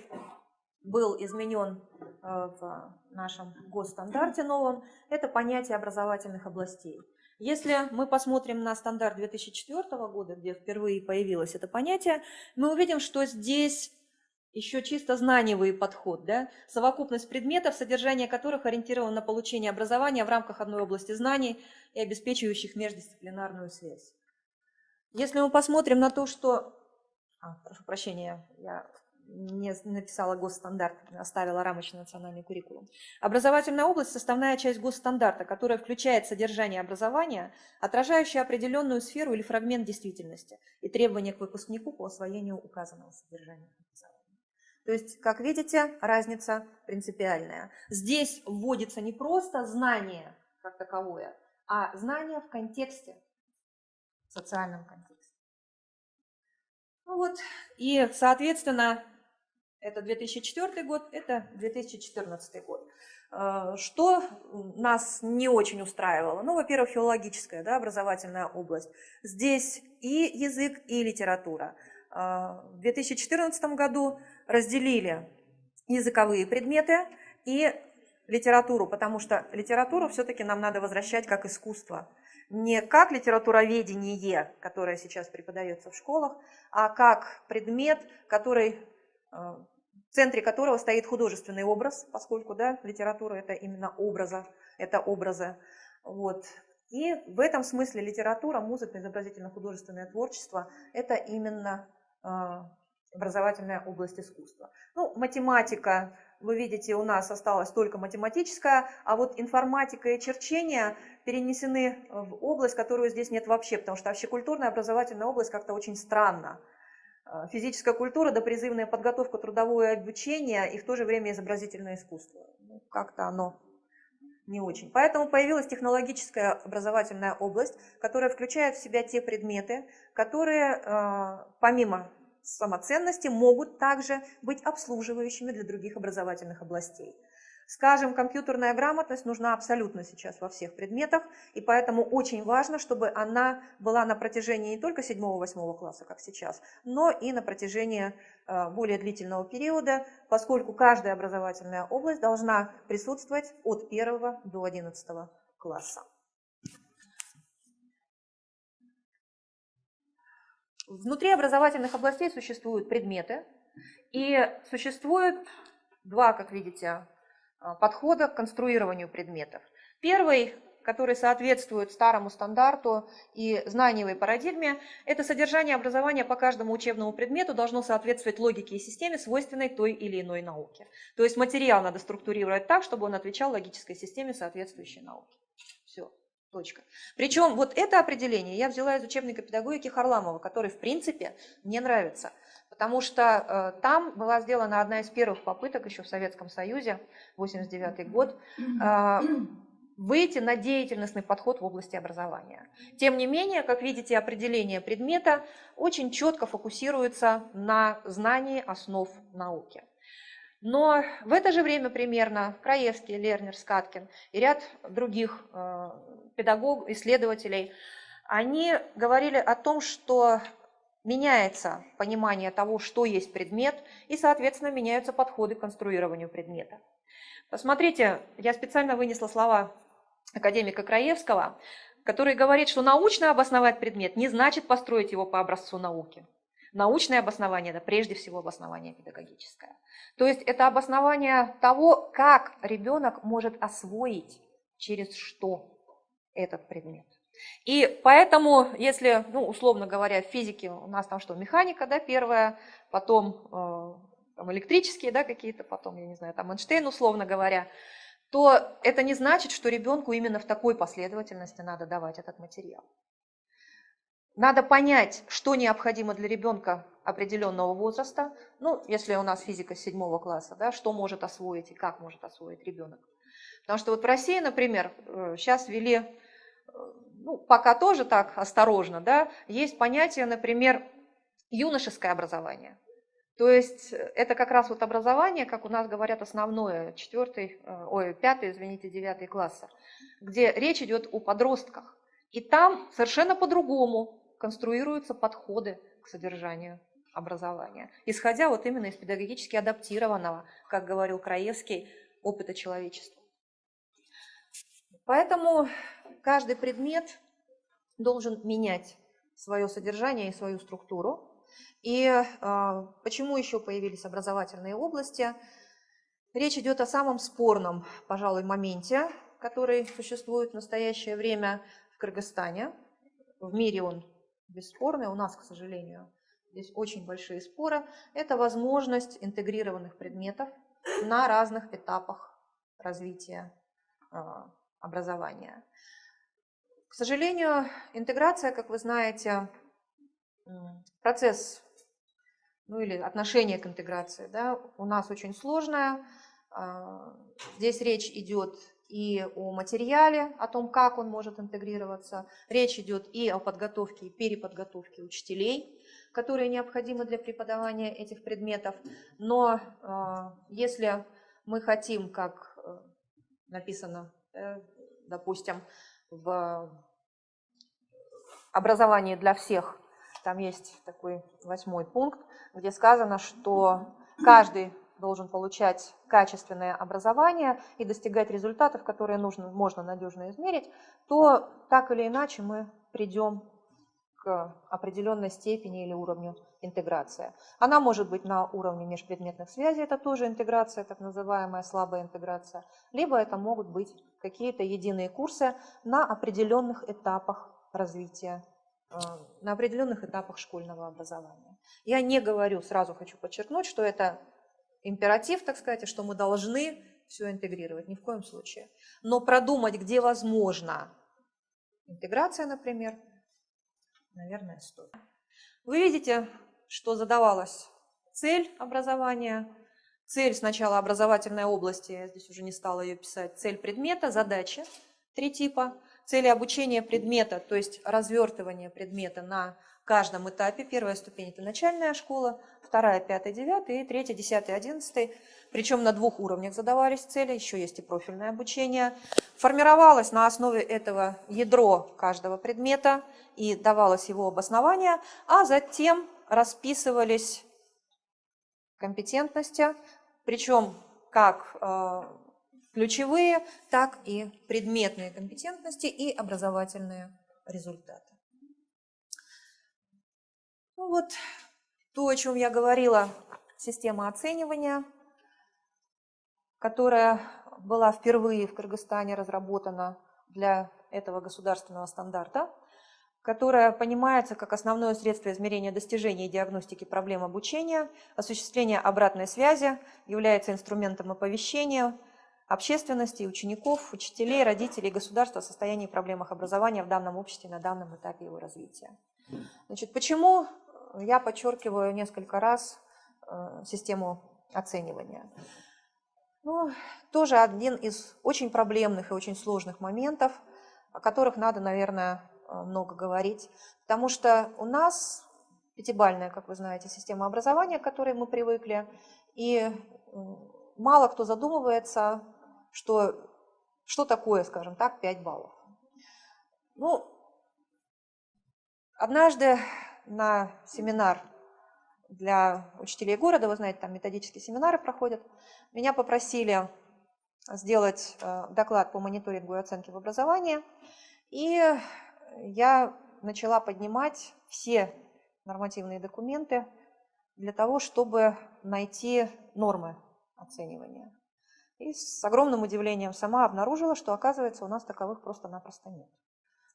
[SPEAKER 1] был изменен в нашем госстандарте новом, это понятие образовательных областей. Если мы посмотрим на стандарт 2004 года, где впервые появилось это понятие, мы увидим, что здесь еще чисто знаниевый подход, да? Совокупность предметов, содержание которых ориентировано на получение образования в рамках одной области знаний и обеспечивающих междисциплинарную связь. Если мы посмотрим на то, что... прошу прощения, я не написала госстандарт, оставила рамочный национальный куррикулум. Образовательная область – составная часть госстандарта, которая включает содержание образования, отражающее определенную сферу или фрагмент действительности и требования к выпускнику по освоению указанного содержания образования. То есть, как видите, разница принципиальная. Здесь вводится не просто знание как таковое, а знание в контексте, в социальном контексте. Ну вот, и, соответственно, это 2004 год, это 2014 год. Что нас не очень устраивало? Ну, во-первых, филологическая, да, образовательная область. Здесь и язык, и литература. В 2014 году разделили языковые предметы и литературу, потому что литературу все-таки нам надо возвращать как искусство. Не как литературоведение, которое сейчас преподается в школах, а как предмет, который, в центре которого стоит художественный образ, поскольку да, литература – это именно образы. Вот. И в этом смысле литература, музыка, изобразительно-художественное творчество – это именно образовательная область искусства. Ну, математика, вы видите, у нас осталась только математическая, а вот информатика и черчение перенесены в область, которую здесь нет вообще, потому что общекультурная образовательная область как-то очень странно. Физическая культура, допризывная подготовка, трудовое обучение и в то же время изобразительное искусство. Ну, как-то оно не очень. Поэтому появилась технологическая образовательная область, которая включает в себя те предметы, которые помимо самоценности могут также быть обслуживающими для других образовательных областей. Скажем, компьютерная грамотность нужна абсолютно сейчас во всех предметах, и поэтому очень важно, чтобы она была на протяжении не только 7-8 класса, как сейчас, но и на протяжении более длительного периода, поскольку каждая образовательная область должна присутствовать от 1 до 11 класса. Внутри образовательных областей существуют предметы, и существует два, как видите, подхода к конструированию предметов. Первый, который соответствует старому стандарту и знаниевой парадигме, это содержание образования по каждому учебному предмету должно соответствовать логике и системе, свойственной той или иной науке. То есть материал надо структурировать так, чтобы он отвечал логической системе соответствующей науки. Все. Точка. Причем вот это определение я взяла из учебника педагогики Харламова, который, в принципе, мне нравится, потому что там была сделана одна из первых попыток еще в Советском Союзе, 1989 год, выйти на деятельностный подход в области образования. Тем не менее, как видите, определение предмета очень четко фокусируется на знании основ науки. Но в это же время примерно Краевский, Лернер, Скаткин и ряд других педагогов, исследователей, они говорили о том, что меняется понимание того, что есть предмет, и, соответственно, меняются подходы к конструированию предмета. Посмотрите, я специально вынесла слова академика Краевского, который говорит, что научно обосновать предмет не значит построить его по образцу науки. Научное обоснование – это прежде всего обоснование педагогическое. То есть это обоснование того, как ребенок может освоить, через что этот предмет. И поэтому, если, условно говоря, в физике у нас там что, механика, да, первая, потом там электрические, да, какие-то, потом, я не знаю, там Эйнштейн, условно говоря, то это не значит, что ребенку именно в такой последовательности надо давать этот материал. Надо понять, что необходимо для ребенка определенного возраста, если у нас физика 7 класса, да, что может освоить и как может освоить ребенок. Потому что вот в России, например, сейчас ввели, пока тоже так осторожно, да, есть понятие, например, юношеское образование. То есть это как раз вот образование, как у нас говорят, основное, 9 класса, где речь идет о подростках. И там совершенно по-другому конструируются подходы к содержанию образования, исходя вот именно из педагогически адаптированного, как говорил Краевский, опыта человечества. Поэтому каждый предмет должен менять свое содержание и свою структуру. И почему еще появились образовательные области? Речь идет о самом спорном, пожалуй, моменте, который существует в настоящее время в Кыргызстане. В мире он бесспорный, у нас, к сожалению, здесь очень большие споры. Это возможность интегрированных предметов на разных этапах развития образования. К сожалению, интеграция, как вы знаете, процесс, или отношение к интеграции, да, у нас очень сложное. Здесь речь идет и о материале, о том, как он может интегрироваться. Речь идет и о подготовке и переподготовке учителей, которые необходимы для преподавания этих предметов. Но если мы хотим, как написано, допустим, в образовании для всех, там есть такой 8 пункт, где сказано, что каждый должен получать качественное образование и достигать результатов, которые можно надежно измерить, то так или иначе мы придем к определенной степени или уровню интеграции. Она может быть на уровне межпредметных связей, это тоже интеграция, так называемая слабая интеграция, либо это могут быть какие-то единые курсы на определенных этапах развития, на определенных этапах школьного образования. Я не говорю, сразу хочу подчеркнуть, что это императив, так сказать, что мы должны все интегрировать, ни в коем случае. Но продумать, где возможна интеграция, например, наверное, стоит. Вы видите, что задавалась цель образования. Цель сначала образовательной области, я здесь уже не стала ее писать, цель предмета, задачи, 3 типа. Цели обучения предмета, то есть развертывание предмета на каждом этапе. Первая ступень – это начальная школа, вторая – 5, 9 и 3, 10, 11. Причем на 2 уровнях задавались цели, еще есть и профильное обучение. Формировалось на основе этого ядро каждого предмета и давалось его обоснование, а затем расписывались компетентности, причем как ключевые, так и предметные компетентности и образовательные результаты. Вот то, о чем я говорила, система оценивания, которая была впервые в Кыргызстане разработана для этого государственного стандарта, которая понимается как основное средство измерения достижения и диагностики проблем обучения, осуществление обратной связи, является инструментом оповещения общественности, учеников, учителей, родителей, государства о состоянии и проблемах образования в данном обществе на данном этапе его развития. Значит, почему я подчеркиваю несколько раз систему оценивания? Ну, тоже один из очень проблемных и очень сложных моментов, о которых надо, наверное, много говорить, потому что у нас пятибалльная, как вы знаете, система образования, к которой мы привыкли, и мало кто задумывается, что такое, скажем так, 5 баллов. Ну, однажды на семинар для учителей города, вы знаете, там методические семинары проходят, меня попросили сделать доклад по мониторингу и оценке в образовании, и я начала поднимать все нормативные документы для того, чтобы найти нормы оценивания. И с огромным удивлением сама обнаружила, что, оказывается, у нас таковых просто-напросто нет.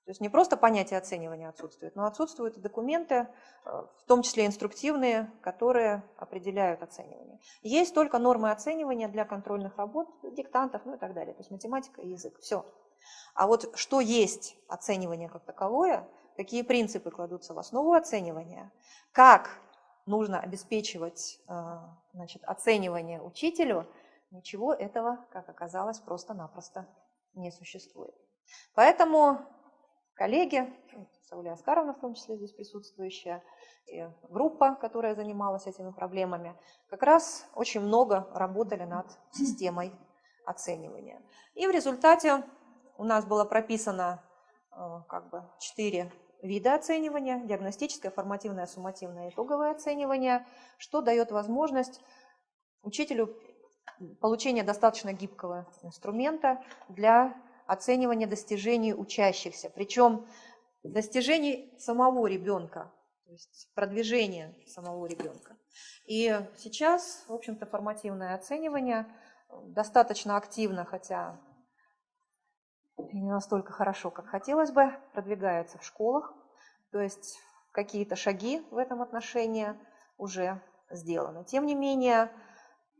[SPEAKER 1] То есть не просто понятие оценивания отсутствует, но отсутствуют и документы, в том числе инструктивные, которые определяют оценивание. Есть только нормы оценивания для контрольных работ, диктантов, ну и так далее. То есть математика и язык. Все. А вот что есть оценивание как таковое, какие принципы кладутся в основу оценивания, как нужно обеспечивать оценивание учителю, ничего этого, как оказалось, просто-напросто не существует. Поэтому коллеги, Сауля Аскаровна в том числе здесь присутствующая, и группа, которая занималась этими проблемами, как раз очень много работали над системой оценивания. И в результате у нас было прописано 4 вида оценивания: диагностическое, формативное, суммативное и итоговое оценивание, что дает возможность учителю получения достаточно гибкого инструмента для оценивания достижений учащихся, причем достижений самого ребенка, то есть продвижения самого ребенка. И сейчас, в общем-то, формативное оценивание достаточно активно, хотя и не настолько хорошо, как хотелось бы, продвигается в школах, то есть какие-то шаги в этом отношении уже сделаны. Тем не менее,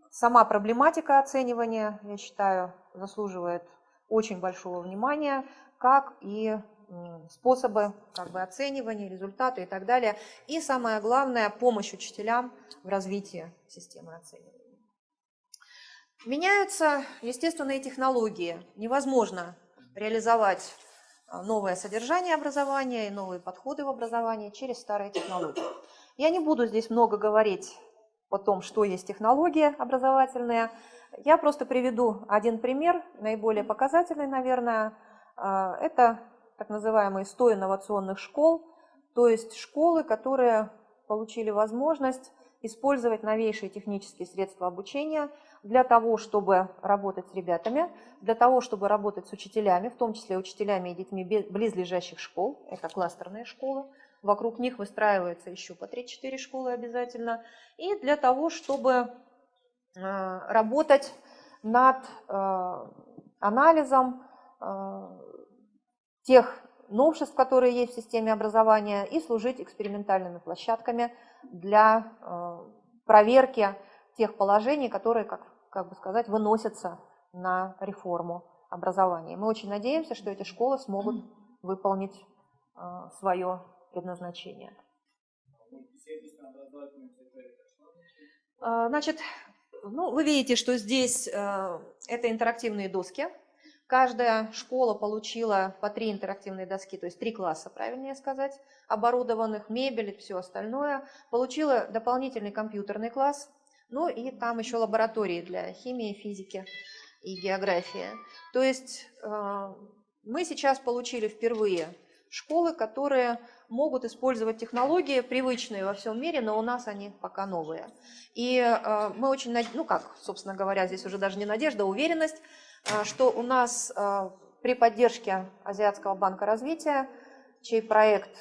[SPEAKER 1] сама проблематика оценивания, я считаю, заслуживает очень большого внимания, как и способы оценивания, результаты и так далее. И самое главное, помощь учителям в развитии системы оценивания. Меняются, естественно, и технологии. Невозможно реализовать новое содержание образования и новые подходы в образовании через старые технологии. Я не буду здесь много говорить о том, что есть технологии образовательные. Я просто приведу один пример, наиболее показательный, наверное. Это так называемые 100 инновационных школ, то есть школы, которые получили возможность использовать новейшие технические средства обучения для того, чтобы работать с ребятами, для того, чтобы работать с учителями, в том числе учителями и детьми близлежащих школ, это кластерные школы, вокруг них выстраивается еще по 3-4 школы обязательно, и для того, чтобы работать над анализом тех новшеств, которые есть в системе образования, и служить экспериментальными площадками для проверки тех положений, которые, как бы сказать, выносятся на реформу образования. Мы очень надеемся, что эти школы смогут выполнить свое предназначение. Значит, вы видите, что здесь это интерактивные доски. Каждая школа получила по 3 интерактивные доски, то есть 3 класса, правильнее сказать, оборудованных, мебель и все остальное. Получила дополнительный компьютерный класс, ну и там еще лаборатории для химии, физики и географии. То есть мы сейчас получили впервые школы, которые могут использовать технологии, привычные во всем мире, но у нас они пока новые. И мы очень, собственно говоря, здесь уже даже не надежда, а уверенность, что у нас при поддержке Азиатского банка развития, чей проект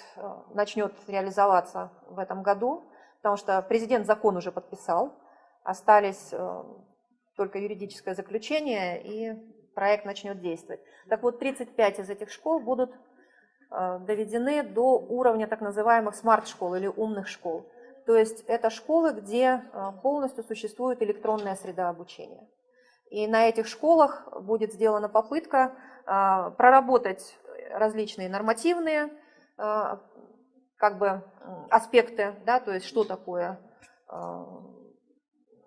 [SPEAKER 1] начнет реализоваться в этом году, потому что президент закон уже подписал, остались только юридическое заключение, и проект начнет действовать. Так вот, 35 из этих школ будут доведены до уровня так называемых смарт-школ или умных школ. То есть это школы, где полностью существует электронная среда обучения. И на этих школах будет сделана попытка проработать различные нормативные аспекты, да, то есть что такое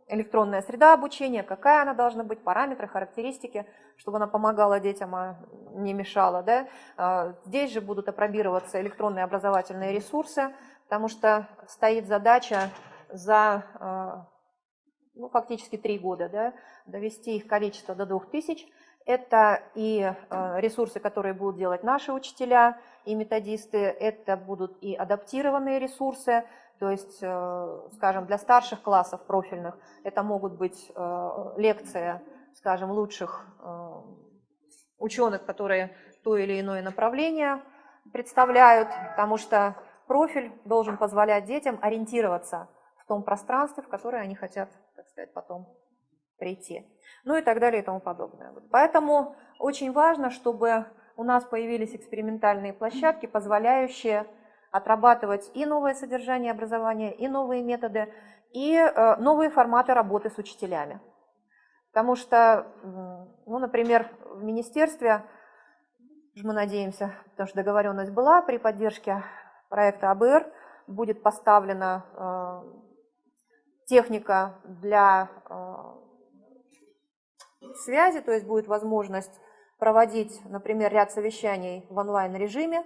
[SPEAKER 1] электронная среда обучения, какая она должна быть, параметры, характеристики, чтобы она помогала детям, а не мешала. Да? Здесь же будут апробироваться электронные образовательные ресурсы, потому что стоит задача за фактически 3 года, да, довести их количество до 2000. Это и ресурсы, которые будут делать наши учителя и методисты, это будут и адаптированные ресурсы, то есть, скажем, для старших классов профильных это могут быть лекции, скажем, лучших ученых, которые то или иное направление представляют, потому что профиль должен позволять детям ориентироваться в том пространстве, в которое они хотят, так сказать, потом прийти. Ну и так далее и тому подобное. Поэтому очень важно, чтобы у нас появились экспериментальные площадки, позволяющие отрабатывать и новое содержание образования, и новые методы, и новые форматы работы с учителями. Потому что, ну, например, в министерстве, мы надеемся, потому что договоренность была, при поддержке проекта АБР будет поставлена техника для связи, то есть будет возможность проводить, например, ряд совещаний в онлайн-режиме,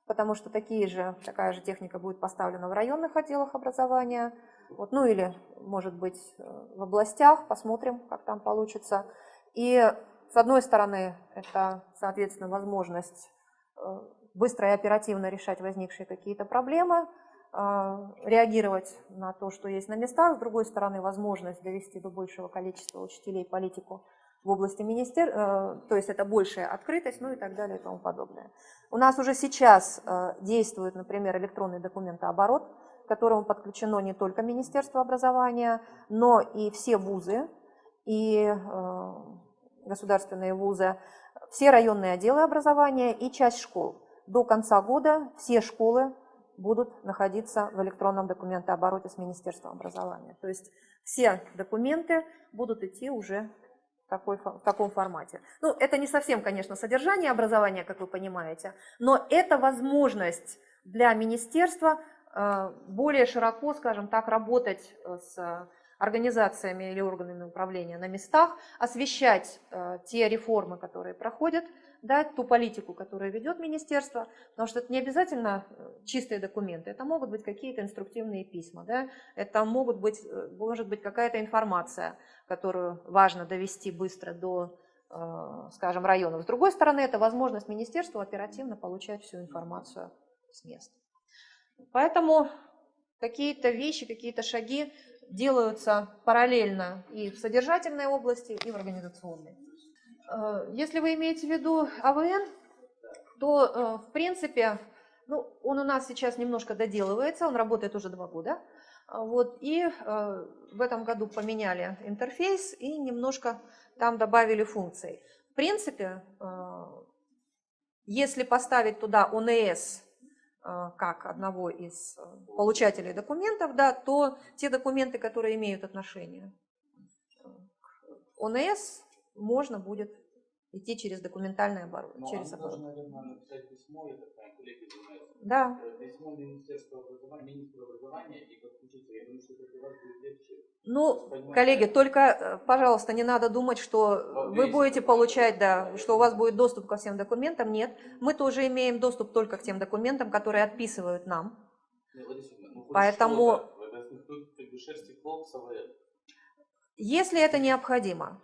[SPEAKER 1] потому что такая же техника будет поставлена в районных отделах образования, вот, ну или, может быть, в областях, посмотрим, как там получится. И, с одной стороны, это, соответственно, возможность быстро и оперативно решать возникшие какие-то проблемы, реагировать на то, что есть на местах, с другой стороны, возможность довести до большего количества учителей политику в области министерства, то есть это большая открытость, ну и так далее и тому подобное. У нас уже сейчас действует, например, электронный документооборот, к которому подключено не только Министерство образования, но и все вузы, и государственные вузы, все районные отделы образования и часть школ. До конца года все школы будут находиться в электронном документообороте с Министерством образования. То есть все документы будут идти уже в таком формате. Ну, это не совсем, конечно, содержание образования, как вы понимаете, но это возможность для министерства более широко, скажем так, работать с организациями или органами управления на местах, освещать те реформы, которые проходят, да, ту политику, которую ведет министерство, потому что это не обязательно чистые документы, это могут быть какие-то инструктивные письма, да, это может быть какая-то информация, которую важно довести быстро до, скажем, районов. С другой стороны, это возможность министерству оперативно получать всю информацию с места. Поэтому какие-то вещи, какие-то шаги делаются параллельно и в содержательной области, и в организационной. Если вы имеете в виду АВН, то, в принципе, ну, он у нас сейчас немножко доделывается, он работает уже 2 года. Вот, и в этом году поменяли интерфейс и немножко там добавили функций. В принципе, если поставить туда ОНС как одного из получателей документов, да, то те документы, которые имеют отношение к ОНС, можно будет идти через документальный оборот.
[SPEAKER 2] Но через оборот. Можно, наверное, написать письмо, я так понимаю, коллеги занимаются.
[SPEAKER 1] Да.
[SPEAKER 2] Письмо Министерства образования, министру образования и подключиться. Я думаю, что это для вас будет легче.
[SPEAKER 1] Ну, коллеги, только, пожалуйста, не надо думать, что вы будете получать, да, что у вас будет доступ ко всем документам. Нет, мы тоже имеем доступ только к тем документам, которые отписывают нам. Поэтому, если это необходимо,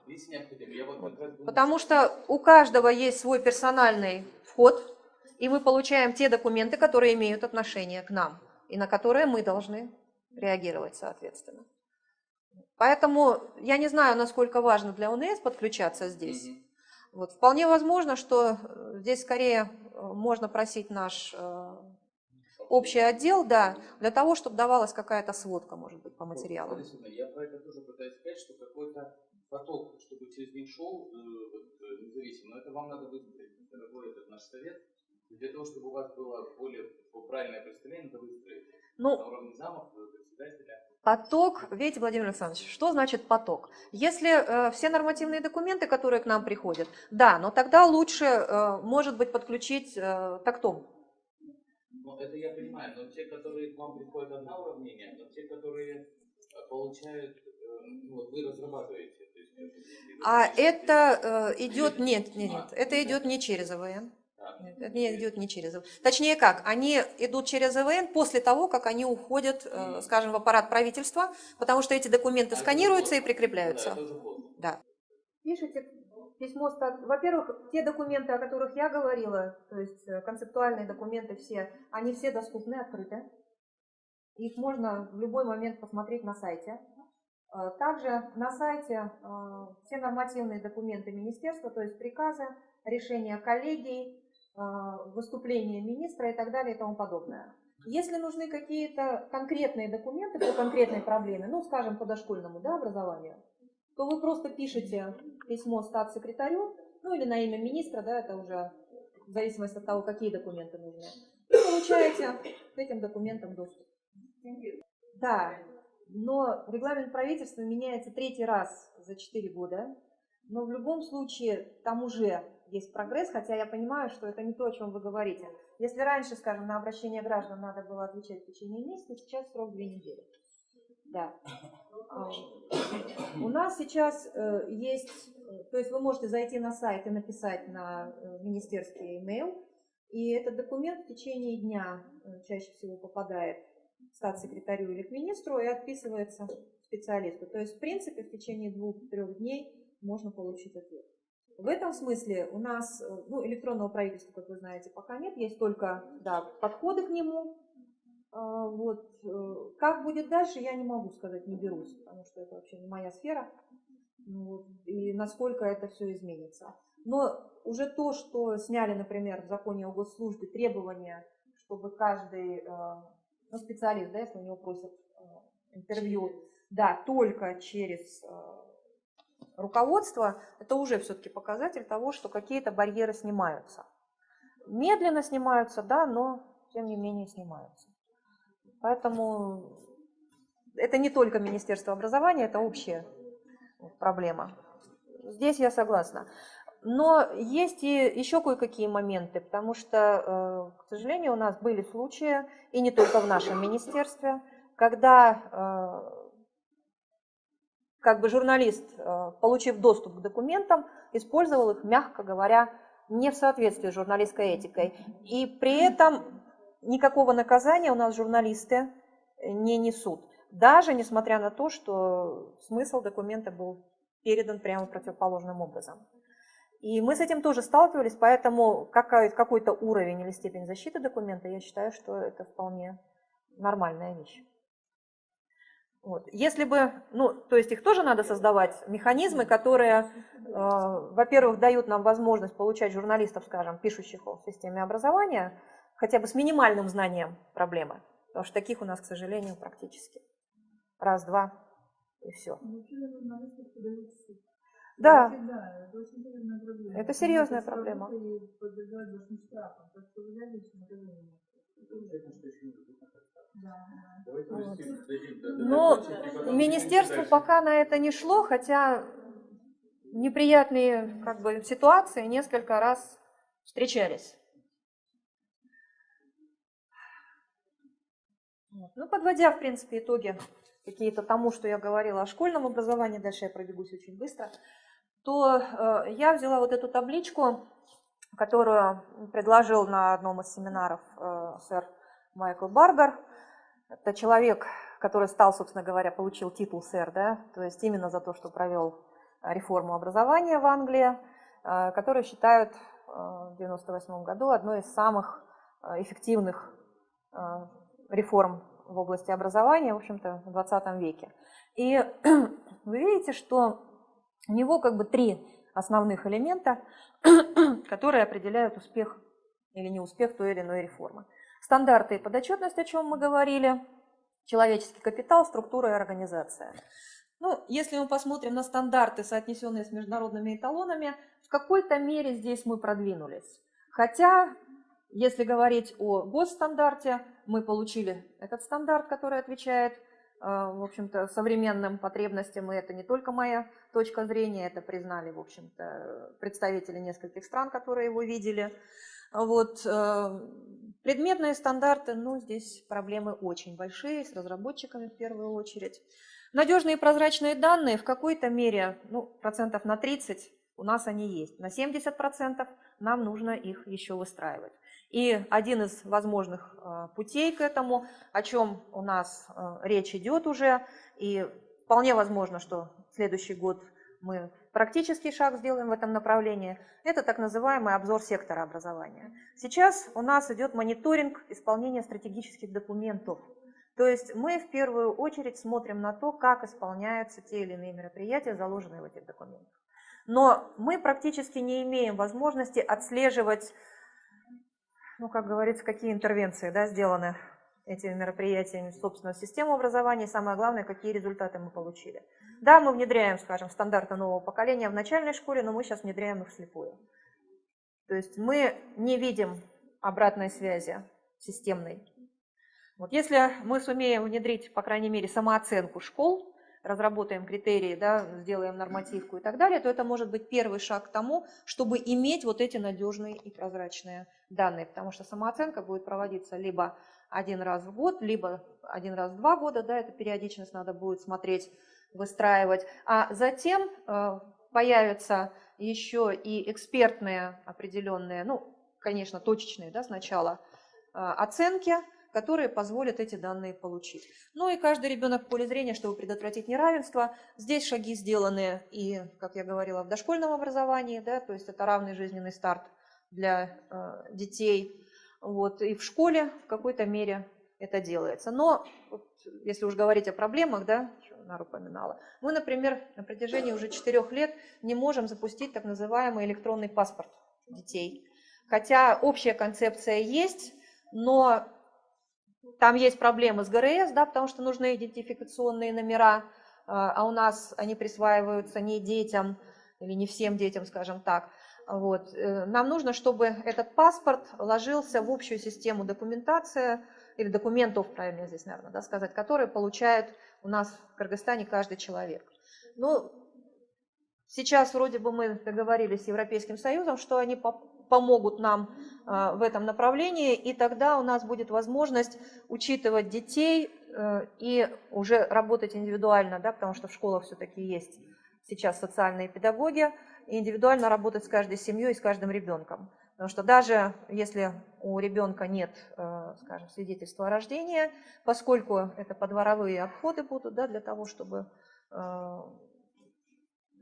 [SPEAKER 1] потому что у каждого есть свой персональный вход, и мы получаем те документы, которые имеют отношение к нам, и на которые мы должны реагировать, соответственно. Поэтому я не знаю, насколько важно для ОНС подключаться здесь. Вот, вполне возможно, что здесь скорее можно просить наш общий отдел, да, для того, чтобы давалась какая-то сводка, может быть, по материалам.
[SPEAKER 2] Я про это тоже пытаюсь сказать, что какой-то поток, чтобы через них шел независимо, но это вам надо выстроить. Это будет наш совет. Для того, чтобы у вас было более правильное представление, надо выстроить на уровне замов, председателя.
[SPEAKER 1] Поток, видите, Владимир Александрович, что значит поток? Если все нормативные документы, которые к нам приходят, да, но тогда лучше, может быть, подключить тактом.
[SPEAKER 2] Ну, это я понимаю, но те, которые к вам приходят одно уравнение, но те, которые получают Ну, вот вы разрабатываете. То есть,
[SPEAKER 1] А это идет, нет, это идет не через ИВН. Нет, это не идет не через ИВН. Точнее как, они идут через ИВН после того, как они уходят, скажем, в аппарат правительства, потому что эти документы сканируются и прикрепляются.
[SPEAKER 2] Да, это уже поздно.
[SPEAKER 1] Да. Пишите письмо, во-первых, те документы, о которых я говорила, то есть концептуальные документы все, они все доступны, открыты. Их можно в любой момент посмотреть на сайте. Также на сайте все нормативные документы министерства, то есть приказы, решения коллегий, выступления министра и так далее и тому подобное. Если нужны какие-то конкретные документы по конкретной проблеме, ну, скажем, по дошкольному, да, образованию, то вы просто пишете письмо статс-секретарю, ну, или на имя министра, да, это уже в зависимости от того, какие документы нужны, и получаете к этим документам доступ. Да, но регламент правительства меняется 3-й раз за 4 года, но в любом случае там уже есть прогресс, хотя я понимаю, что это не то, о чем вы говорите. Если раньше, скажем, на обращение граждан надо было отвечать в течение месяца, сейчас срок 2 недели. Да. У нас сейчас есть, то есть вы можете зайти на сайт и написать на министерский email, и этот документ в течение дня чаще всего попадает статс-секретарю или к министру и отписывается специалисту. То есть, в принципе, в течение 2-3 дней можно получить ответ. В этом смысле у нас, ну, электронного правительства, как вы знаете, пока нет, есть только, да, подходы к нему. Вот. Как будет дальше, я не могу сказать, не берусь, потому что это вообще не моя сфера. Вот. И насколько это все изменится. Но уже то, что сняли, например, в законе о госслужбе требования, чтобы каждый ну, специалист, да, если у него просят интервью, да, только через руководство, это уже все-таки показатель того, что какие-то барьеры снимаются. Медленно снимаются, да, но тем не менее снимаются. Поэтому это не только Министерство образования, это общая проблема. Здесь я согласна. Но есть и еще кое-какие моменты, потому что, к сожалению, у нас были случаи, и не только в нашем министерстве, когда как бы журналист, получив доступ к документам, использовал их, мягко говоря, не в соответствии с журналистской этикой. И при этом никакого наказания у нас журналисты не несут. Даже несмотря на то, что смысл документа был передан прямо противоположным образом. И мы с этим тоже сталкивались, поэтому какой-то уровень или степень защиты документа, я считаю, что это вполне нормальная вещь. Вот. Если бы, ну, то есть их тоже надо создавать, механизмы, которые, во-первых, дают нам возможность получать журналистов, скажем, пишущих в системе образования, хотя бы с минимальным знанием проблемы, потому что таких у нас, к сожалению, практически раз-два и все. Да, это серьезная проблема. Но министерство пока на это не шло, хотя неприятные как бы ситуации несколько раз встречались. Ну, подводя, в принципе, итоги какие-то тому, что я говорила о школьном образовании, дальше я пробегусь очень быстро, то я взяла вот эту табличку, которую предложил на одном из семинаров сэр Майкл Барбер. Это человек, который стал, собственно говоря, получил титул сэр, да, то есть именно за то, что провел реформу образования в Англии, которую считают в 1998 году одной из самых эффективных реформ в области образования, в общем-то, в 20 веке. И вы видите, что у него как бы 3 основных элемента, которые определяют успех или неуспех той или иной реформы. Стандарты и подотчетность, о чем мы говорили, человеческий капитал, структура и организация. Ну, если мы посмотрим на стандарты, соотнесенные с международными эталонами, в какой-то мере здесь мы продвинулись. Хотя, если говорить о госстандарте, мы получили этот стандарт, который отвечает, в общем-то, современным потребностям, и это не только моя точка зрения, это признали, в общем-то, представители нескольких стран, которые его видели. Вот. Предметные стандарты, ну, здесь проблемы очень большие, с разработчиками в первую очередь. Надежные и прозрачные данные в какой-то мере, ну, процентов на 30 у нас они есть. На 70% нам нужно их еще выстраивать. И один из возможных путей к этому, о чем у нас речь идет уже, и вполне возможно, что в следующий год мы практический шаг сделаем в этом направлении, это так называемый обзор сектора образования. Сейчас у нас идет мониторинг исполнения стратегических документов. То есть мы в первую очередь смотрим на то, как исполняются те или иные мероприятия, заложенные в этих документах. Но мы практически не имеем возможности отслеживать, ну, как говорится, какие интервенции, да, сделаны этими мероприятиями, собственно, в систему образования, и самое главное, какие результаты мы получили. Да, мы внедряем, скажем, стандарты нового поколения в начальной школе, но мы сейчас внедряем их вслепую. То есть мы не видим обратной связи системной. Вот если мы сумеем внедрить, по крайней мере, самооценку школ, разработаем критерии, да, сделаем нормативку и так далее, то это может быть первый шаг к тому, чтобы иметь вот эти надежные и прозрачные данные, потому что самооценка будет проводиться либо один раз в год, либо один раз в 2 года, да, эту периодичность надо будет смотреть, выстраивать, а затем появятся еще и экспертные определенные, ну, конечно, точечные, да, сначала оценки, которые позволят эти данные получить. Ну и каждый ребенок в поле зрения, чтобы предотвратить неравенство. Здесь шаги сделаны и, как я говорила, в дошкольном образовании, да, то есть это равный жизненный старт для детей. Вот, и в школе в какой-то мере это делается. Но вот, если уж говорить о проблемах, да, что Нара упоминала, мы, например, на протяжении уже 4 лет не можем запустить так называемый электронный паспорт детей. Хотя общая концепция есть, но там есть проблемы с ГРС, да, потому что нужны идентификационные номера, а у нас они присваиваются не детям или не всем детям, скажем так. Вот. Нам нужно, чтобы этот паспорт ложился в общую систему документации, или документов, правильно здесь, наверное, да, сказать, которые получает у нас в Кыргызстане каждый человек. Ну, сейчас вроде бы мы договорились с Европейским Союзом, что они помогут нам в этом направлении, и тогда у нас будет возможность учитывать детей и уже работать индивидуально, да, потому что в школах все-таки есть сейчас социальные педагоги, и индивидуально работать с каждой семьей, с каждым ребенком. Потому что даже если у ребенка нет, скажем, свидетельства о рождении, поскольку это подворовые обходы будут, да, для того, чтобы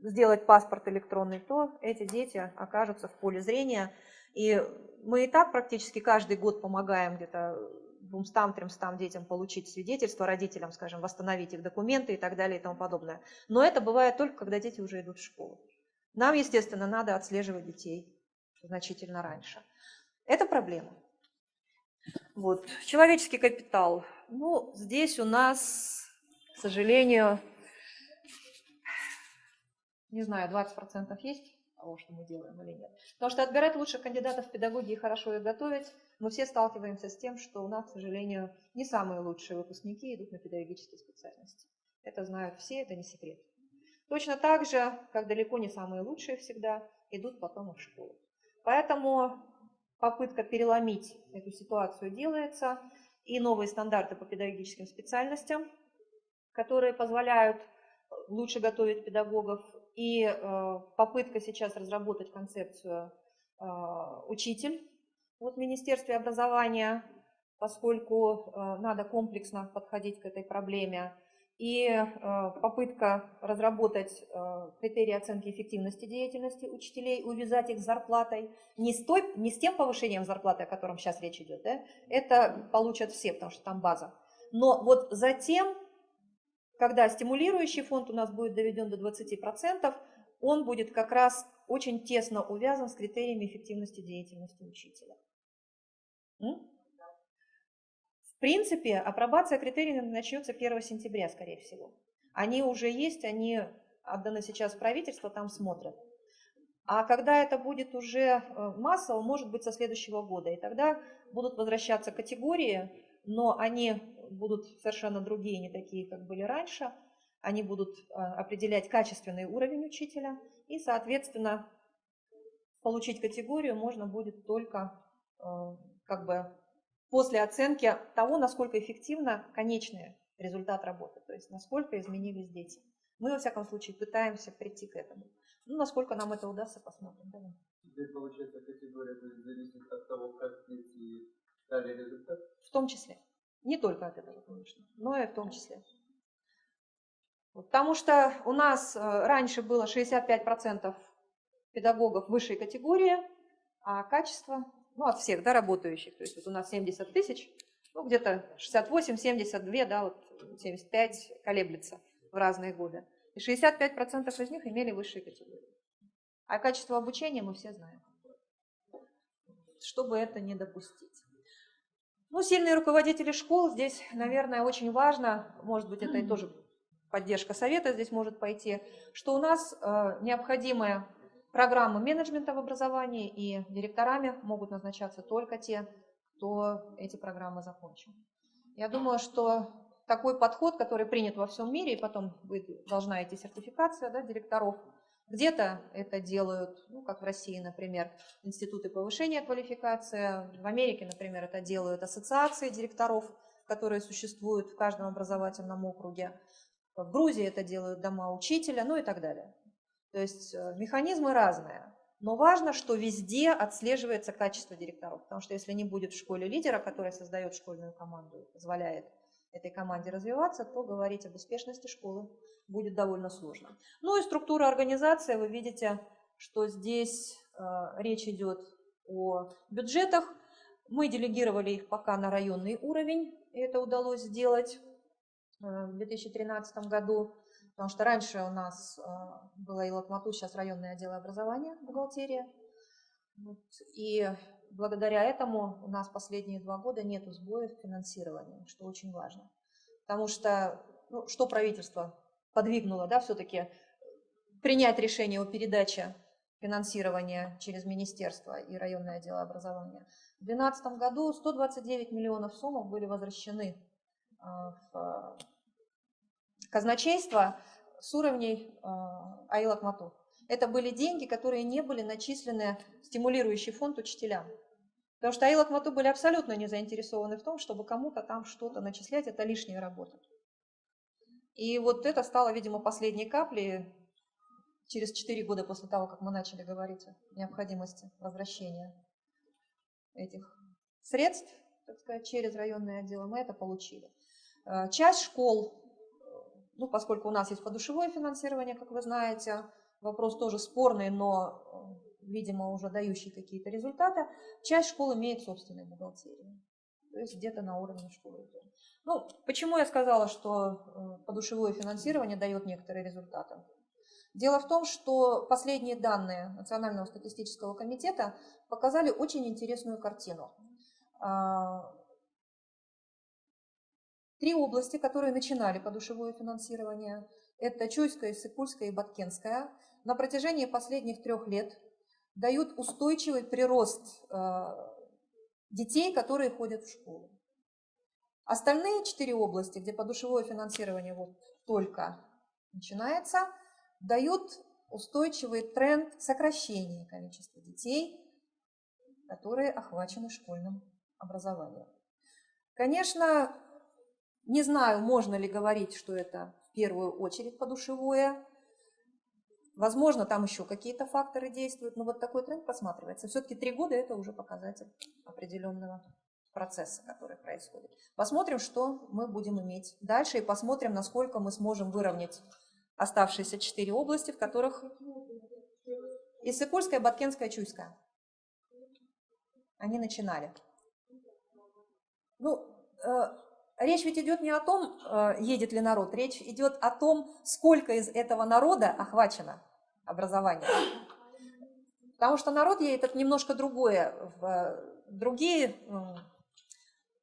[SPEAKER 1] сделать паспорт электронный, то эти дети окажутся в поле зрения. И мы и так практически каждый год помогаем где-то 200-300 детям получить свидетельство, родителям, скажем, восстановить их документы и так далее и тому подобное. Но это бывает только, когда дети уже идут в школу. Нам, естественно, надо отслеживать детей значительно раньше. Это проблема. Вот. Человеческий капитал. Ну, здесь у нас, к сожалению, не знаю, 20% есть того, что мы делаем или нет. Потому что отбирать лучших кандидатов в педагоги и хорошо их готовить, мы все сталкиваемся с тем, что у нас, к сожалению, не самые лучшие выпускники идут на педагогические специальности. Это знают все, это не секрет. Точно так же, как далеко не самые лучшие всегда идут потом в школу. Поэтому попытка переломить эту ситуацию делается, и новые стандарты по педагогическим специальностям, которые позволяют лучше готовить педагогов, и попытка сейчас разработать концепцию «Учитель» в Министерстве образования, поскольку надо комплексно подходить к этой проблеме, и попытка разработать критерии оценки эффективности деятельности учителей, увязать их с зарплатой, не с тем повышением зарплаты, о котором сейчас речь идет, да? Это получат все, потому что там база. Но вот затем, когда стимулирующий фонд у нас будет доведен до 20%, он будет как раз очень тесно увязан с критериями эффективности деятельности учителя. В принципе, апробация критерий начнется 1 сентября, скорее всего. Они уже есть, они отданы сейчас в правительство, там смотрят. А когда это будет уже массово, может быть, со следующего года. И тогда будут возвращаться категории, но они будут совершенно другие, не такие, как были раньше. Они будут определять качественный уровень учителя. И, соответственно, получить категорию можно будет только как бы после оценки того, насколько эффективно конечная результат работы, то есть насколько изменились дети. Мы, во всяком случае, пытаемся прийти к этому. Ну, насколько нам это удастся, посмотрим. Да?
[SPEAKER 3] Теперь, получается, категория зависит от того, как дети дали результат?
[SPEAKER 1] В том числе. Не только от этого, конечно, но и в том числе. Потому что у нас раньше было 65% педагогов высшей категории, а качество, ну, от всех, да, работающих, то есть вот у нас 70 тысяч, ну, где-то 68, 72, да, вот 75 колеблется в разные годы. И 65% из них имели высшие категории. А качество обучения мы все знаем. Чтобы это не допустить. Ну, сильные руководители школ здесь, наверное, очень важно, может быть, это и тоже поддержка совета здесь может пойти, что у нас необходимая программа менеджмента в образовании, и директорами могут назначаться только те, кто эти программы закончил. Я думаю, что такой подход, который принят во всем мире, и потом должна идти сертификация, да, директоров, где-то это делают, ну, как в России, например, институты повышения квалификации, в Америке, например, это делают ассоциации директоров, которые существуют в каждом образовательном округе, в Грузии это делают дома учителя, ну и так далее. То есть механизмы разные. Но важно, что везде отслеживается качество директоров, потому что если не будет в школе лидера, который создает школьную команду и позволяет этой команде развиваться, то говорить об успешности школы будет довольно сложно. Ну и структура организации, вы видите, что здесь речь идет о бюджетах. Мы делегировали их пока на районный уровень, и это удалось сделать в 2013 году. Потому что раньше у нас было Илатмату, сейчас районное отдел образования, бухгалтерия. Вот. И благодаря этому у нас последние 2 года нет сбоев в финансировании, что очень важно. Потому что, ну, что правительство подвигнуло, да, все-таки принять решение о передаче финансирования через министерство и районное отдел образования. В 2012 году 129 миллионов сомов были возвращены в казначейство с уровней Айлакмату. Это были деньги, которые не были начислены в стимулирующий фонд учителям. Потому что Айлакмату были абсолютно не заинтересованы в том, чтобы кому-то там что-то начислять, это лишняя работа. И вот это стало, видимо, последней каплей через 4 года после того, как мы начали говорить о необходимости возвращения этих средств, так сказать, через районные отделы, мы это получили. Часть школ, ну, поскольку у нас есть подушевое финансирование, как вы знаете, вопрос тоже спорный, но, видимо, уже дающий какие-то результаты, часть школ имеет собственную бухгалтерию, то есть где-то на уровне школы. Ну, почему я сказала, что подушевое финансирование дает некоторые результаты? Дело в том, что последние данные Национального статистического комитета показали очень интересную картину. 3 области, которые начинали подушевое финансирование, это Чуйская, Сыкульская и Баткенская, на протяжении последних 3 лет дают устойчивый прирост детей, которые ходят в школу. Остальные 4 области, где подушевое финансирование вот только начинается, дают устойчивый тренд сокращения количества детей, которые охвачены школьным образованием. Конечно, не знаю, можно ли говорить, что это в первую очередь подушевое. Возможно, там еще какие-то факторы действуют, но вот такой тренд просматривается. Все-таки 3 года – это уже показатель определенного процесса, который происходит. Посмотрим, что мы будем иметь дальше, и посмотрим, насколько мы сможем выровнять оставшиеся 4 области, в которых и Сыкульская, Баткенская, Чуйская. Они начинали. Ну, речь ведь идет не о том, едет ли народ, речь идет о том, сколько из этого народа охвачено образованием. Потому что народ едет, это немножко другое. Другие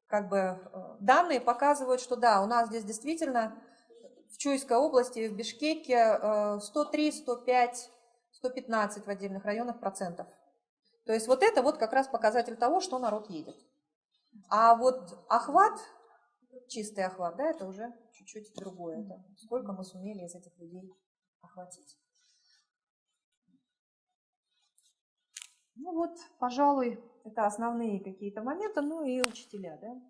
[SPEAKER 1] как бы данные показывают, что да, у нас здесь действительно в Чуйской области, в Бишкеке 103, 105, 115 в отдельных районах процентов. То есть вот это вот как раз показатель того, что народ едет. А вот охват, чистый охват, да, это уже чуть-чуть другое. Это сколько мы сумели из этих людей охватить. Ну вот, пожалуй, это основные какие-то моменты, ну и учителя, да.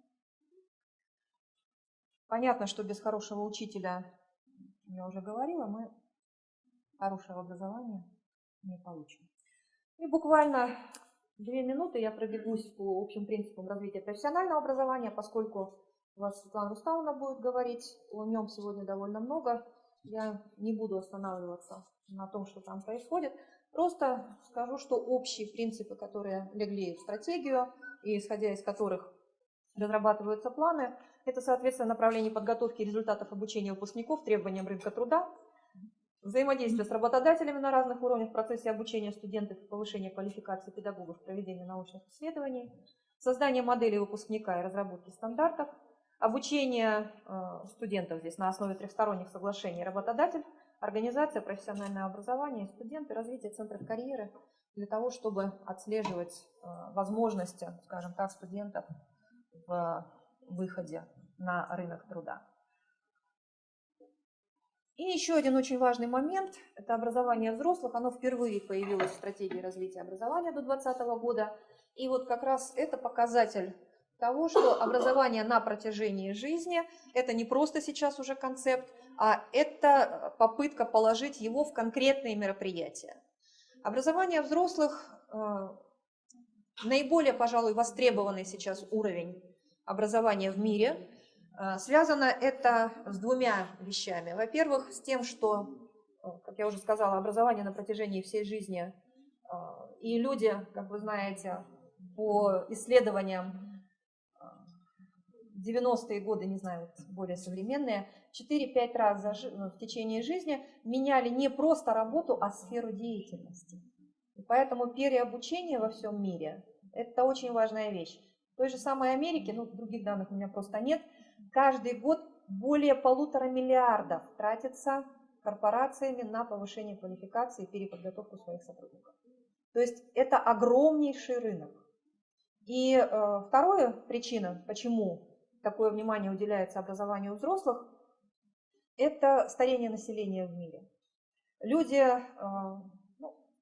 [SPEAKER 1] Понятно, что без хорошего учителя, я уже говорила, мы хорошего образования не получим. И буквально 2 минуты я пробегусь по общим принципам развития профессионального образования, поскольку у вас Светлана Рустамовна будет говорить о нем сегодня довольно много. Я не буду останавливаться на том, что там происходит. Просто скажу, что общие принципы, которые легли в стратегию и исходя из которых разрабатываются планы, это, соответственно, направление подготовки результатов обучения выпускников требованиям рынка труда, взаимодействие с работодателями на разных уровнях в процессе обучения студентов и повышения квалификации педагогов, проведения научных исследований, создание модели выпускника и разработки стандартов, обучение студентов здесь на основе трехсторонних соглашений работодатель, организация, профессиональное образование, студенты, развитие центров карьеры для того, чтобы отслеживать возможности, скажем так, студентов в выходе на рынок труда. И еще один очень важный момент – это образование взрослых. Оно впервые появилось в стратегии развития образования до 2020 года. И вот как раз это показатель того, что образование на протяжении жизни – это не просто сейчас уже концепт, а это попытка положить его в конкретные мероприятия. Образование взрослых – наиболее, пожалуй, востребованный сейчас уровень образования в мире. Связано это с двумя вещами. Во-первых, с тем, что, как я уже сказала, образование на протяжении всей жизни. И люди, как вы знаете, по исследованиям 90-е годы, не знаю, более современные, 4-5 раз в течение жизни меняли не просто работу, а сферу деятельности. И поэтому переобучение во всем мире – это очень важная вещь. В той же самой Америке, других данных у меня просто нет, каждый год более 1,5 миллиарда тратится корпорациями на повышение квалификации и переподготовку своих сотрудников. То есть это огромнейший рынок. И вторая причина, почему такое внимание уделяется образованию взрослых, это старение населения в мире. Люди,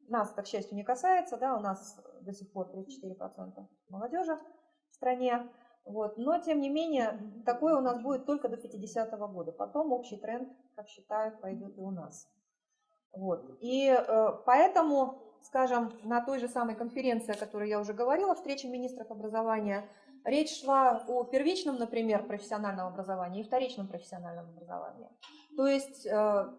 [SPEAKER 1] нас это, к счастью, не касается, да, у нас до сих пор 34% молодежи в стране. Вот. Но, тем не менее, такое у нас будет только до 50-го года. Потом общий тренд, как считают, пойдет и у нас. Вот. И поэтому, скажем, на той же самой конференции, о которой я уже говорила, встрече министров образования, речь шла о первичном, например, профессиональном образовании и вторичном профессиональном образовании. То есть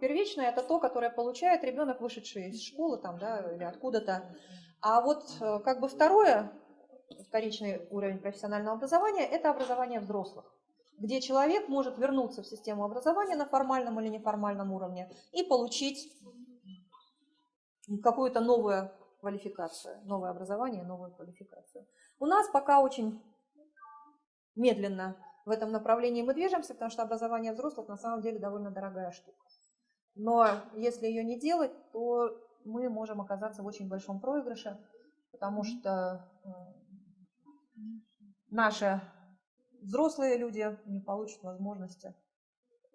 [SPEAKER 1] первичное – это то, которое получает ребенок, вышедший из школы там, да, или откуда-то. А вот как бы вторичный уровень профессионального образования – это образование взрослых, где человек может вернуться в систему образования на формальном или неформальном уровне и получить какую-то новую квалификацию, новое образование, новую квалификацию. У нас пока очень медленно в этом направлении мы движемся, потому что образование взрослых на самом деле довольно дорогая штука. Но если ее не делать, то мы можем оказаться в очень большом проигрыше, потому что наши взрослые люди не получат возможности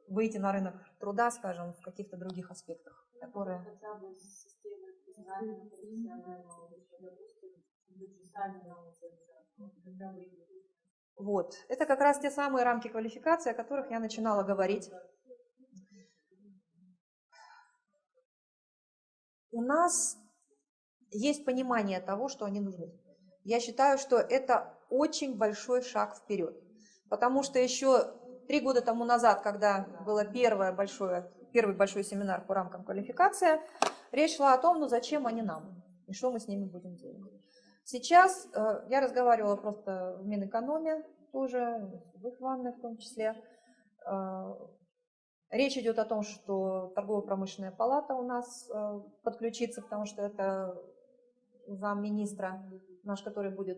[SPEAKER 1] выйти на рынок труда, скажем, в каких-то других аспектах, которые... Вот. Это как раз те самые рамки квалификации, о которых я начинала говорить. У нас есть понимание того, что они нужны. Я считаю, что это очень большой шаг вперед. Потому что еще 3 года тому назад, когда был первый большой семинар по рамкам квалификации, речь шла о том, зачем они нам и что мы с ними будем делать. Сейчас я разговаривала просто в Минэкономе, тоже в их ванной в том числе. Речь идет о том, что торгово-промышленная палата у нас подключится, потому что это замминистра наш, который будет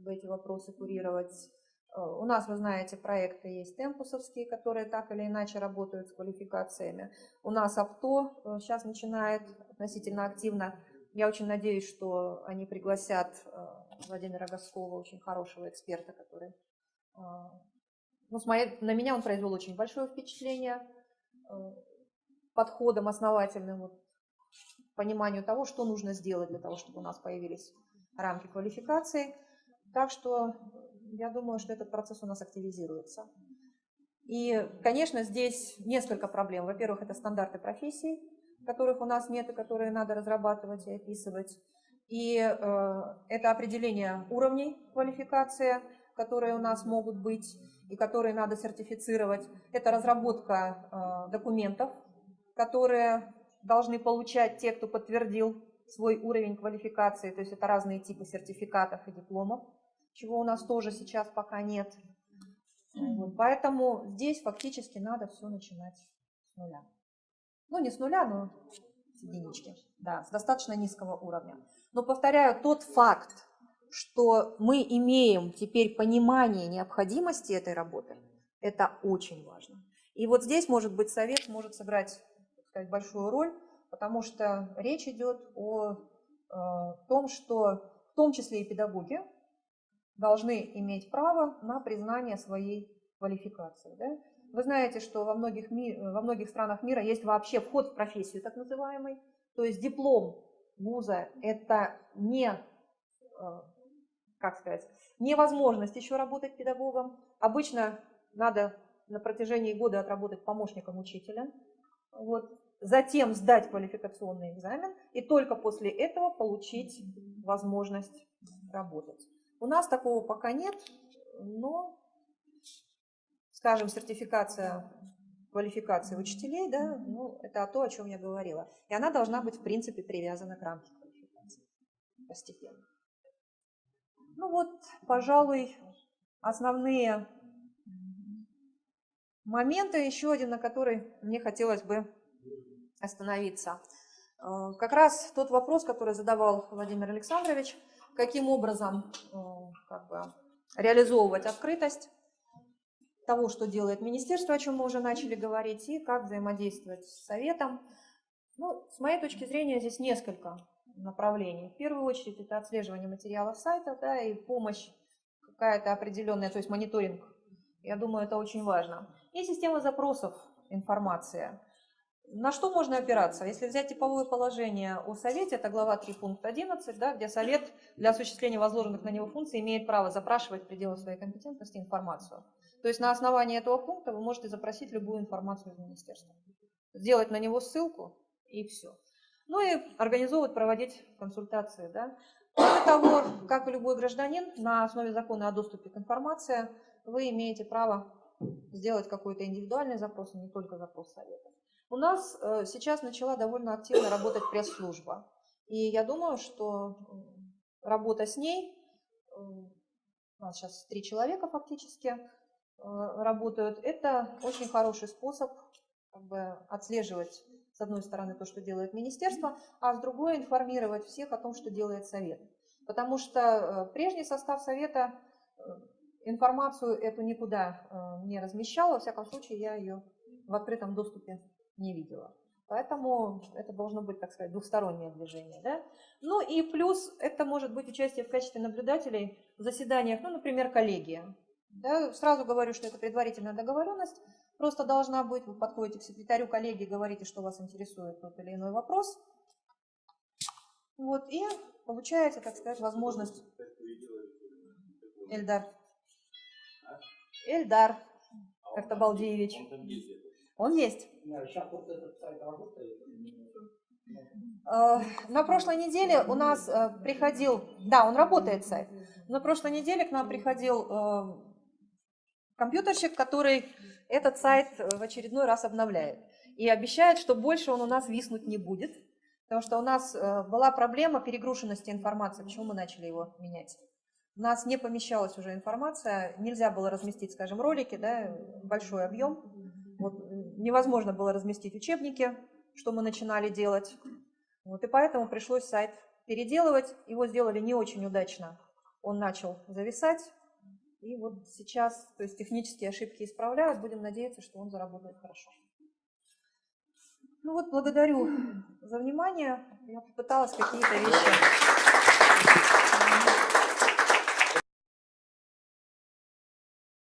[SPEAKER 1] эти вопросы курировать. У нас, вы знаете, проекты есть темпусовские, которые так или иначе работают с квалификациями. У нас АПТО сейчас начинает относительно активно. Я очень надеюсь, что они пригласят Владимира Госкова, очень хорошего эксперта, который... на меня он произвел очень большое впечатление подходом основательным к пониманию того, что нужно сделать для того, чтобы у нас появились рамки квалификации. Так что я думаю, что этот процесс у нас активизируется. И, конечно, здесь несколько проблем. Во-первых, это стандарты профессий, которых у нас нет и которые надо разрабатывать и описывать. И это определение уровней квалификации, которые у нас могут быть и которые надо сертифицировать. Это разработка документов, которые должны получать те, кто подтвердил свой уровень квалификации. То есть это разные типы сертификатов и дипломов, чего у нас тоже сейчас пока нет. Вот, поэтому здесь фактически надо все начинать с нуля. Ну, не с нуля, но с единички, да, с достаточно низкого уровня. Но, повторяю, тот факт, что мы имеем теперь понимание необходимости этой работы, это очень важно. И вот здесь, может быть, совет может сыграть, так сказать, большую роль, потому что речь идет о том, что в том числе и педагоги должны иметь право на признание своей квалификации. Да? Вы знаете, что во многих странах мира есть вообще вход в профессию, так называемый. То есть диплом вуза – это не, как сказать, невозможность еще работать педагогом. Обычно надо на протяжении года отработать помощником учителя. Вот. Затем сдать квалификационный экзамен и только после этого получить возможность работать. У нас такого пока нет, но, скажем, сертификация квалификации учителей, да, ну, это то, о чем я говорила. И она должна быть, в принципе, привязана к рамке квалификации постепенно. Ну вот, пожалуй, основные моменты, еще один, на который мне хотелось бы остановиться. Как раз тот вопрос, который задавал Владимир Александрович, каким образом реализовывать открытость того, что делает министерство, о чем мы уже начали говорить, и как взаимодействовать с советом. Ну, с моей точки зрения, здесь несколько направлений. В первую очередь, это отслеживание материалов сайта, да, и помощь какая-то определенная, то есть мониторинг. Я думаю, это очень важно. И система запросов информации. На что можно опираться? Если взять типовое положение о Совете, это глава 3, пункт 11, да, где Совет для осуществления возложенных на него функций имеет право запрашивать в пределах своей компетентности информацию. То есть на основании этого пункта вы можете запросить любую информацию из министерства. Сделать на него ссылку и все. Ну и организовывать, проводить консультации. Да. Кроме того, как и любой гражданин, на основе закона о доступе к информации вы имеете право сделать какой-то индивидуальный запрос, а не только запрос Совета. У нас сейчас начала довольно активно работать пресс-служба. И я думаю, что работа с ней, у нас сейчас 3 человека фактически работают, это очень хороший способ отслеживать, с одной стороны, то, что делает министерство, а с другой информировать всех о том, что делает Совет. Потому что прежний состав Совета информацию эту никуда не размещал, во всяком случае я ее в открытом доступе не видела. Поэтому это должно быть, так сказать, двухстороннее движение. Да? Ну и плюс это может быть участие в качестве наблюдателей в заседаниях, ну, например, коллегия. Да? Сразу говорю, что это предварительная договоренность. Просто должна быть, вы подходите к секретарю коллегии, говорите, что вас интересует тот или иной вопрос. Вот, и получаете, так сказать, возможность. Эльдар Эртабалдиевич. Он есть. На прошлой неделе у нас приходил, да, он работает сайт, на прошлой неделе к нам приходил компьютерщик, который этот сайт в очередной раз обновляет. И обещает, что больше он у нас виснуть не будет, потому что у нас была проблема перегруженности информации. Почему мы начали его менять? У нас не помещалась уже информация, нельзя было разместить, скажем, ролики, да, большой объем. Вот, невозможно было разместить учебники, что мы начинали делать. Вот, и поэтому пришлось сайт переделывать. Его сделали не очень удачно. Он начал зависать. И вот сейчас, то есть технические ошибки исправляют. Будем надеяться, что он заработает хорошо. Ну вот, благодарю за внимание. Я попыталась какие-то вещи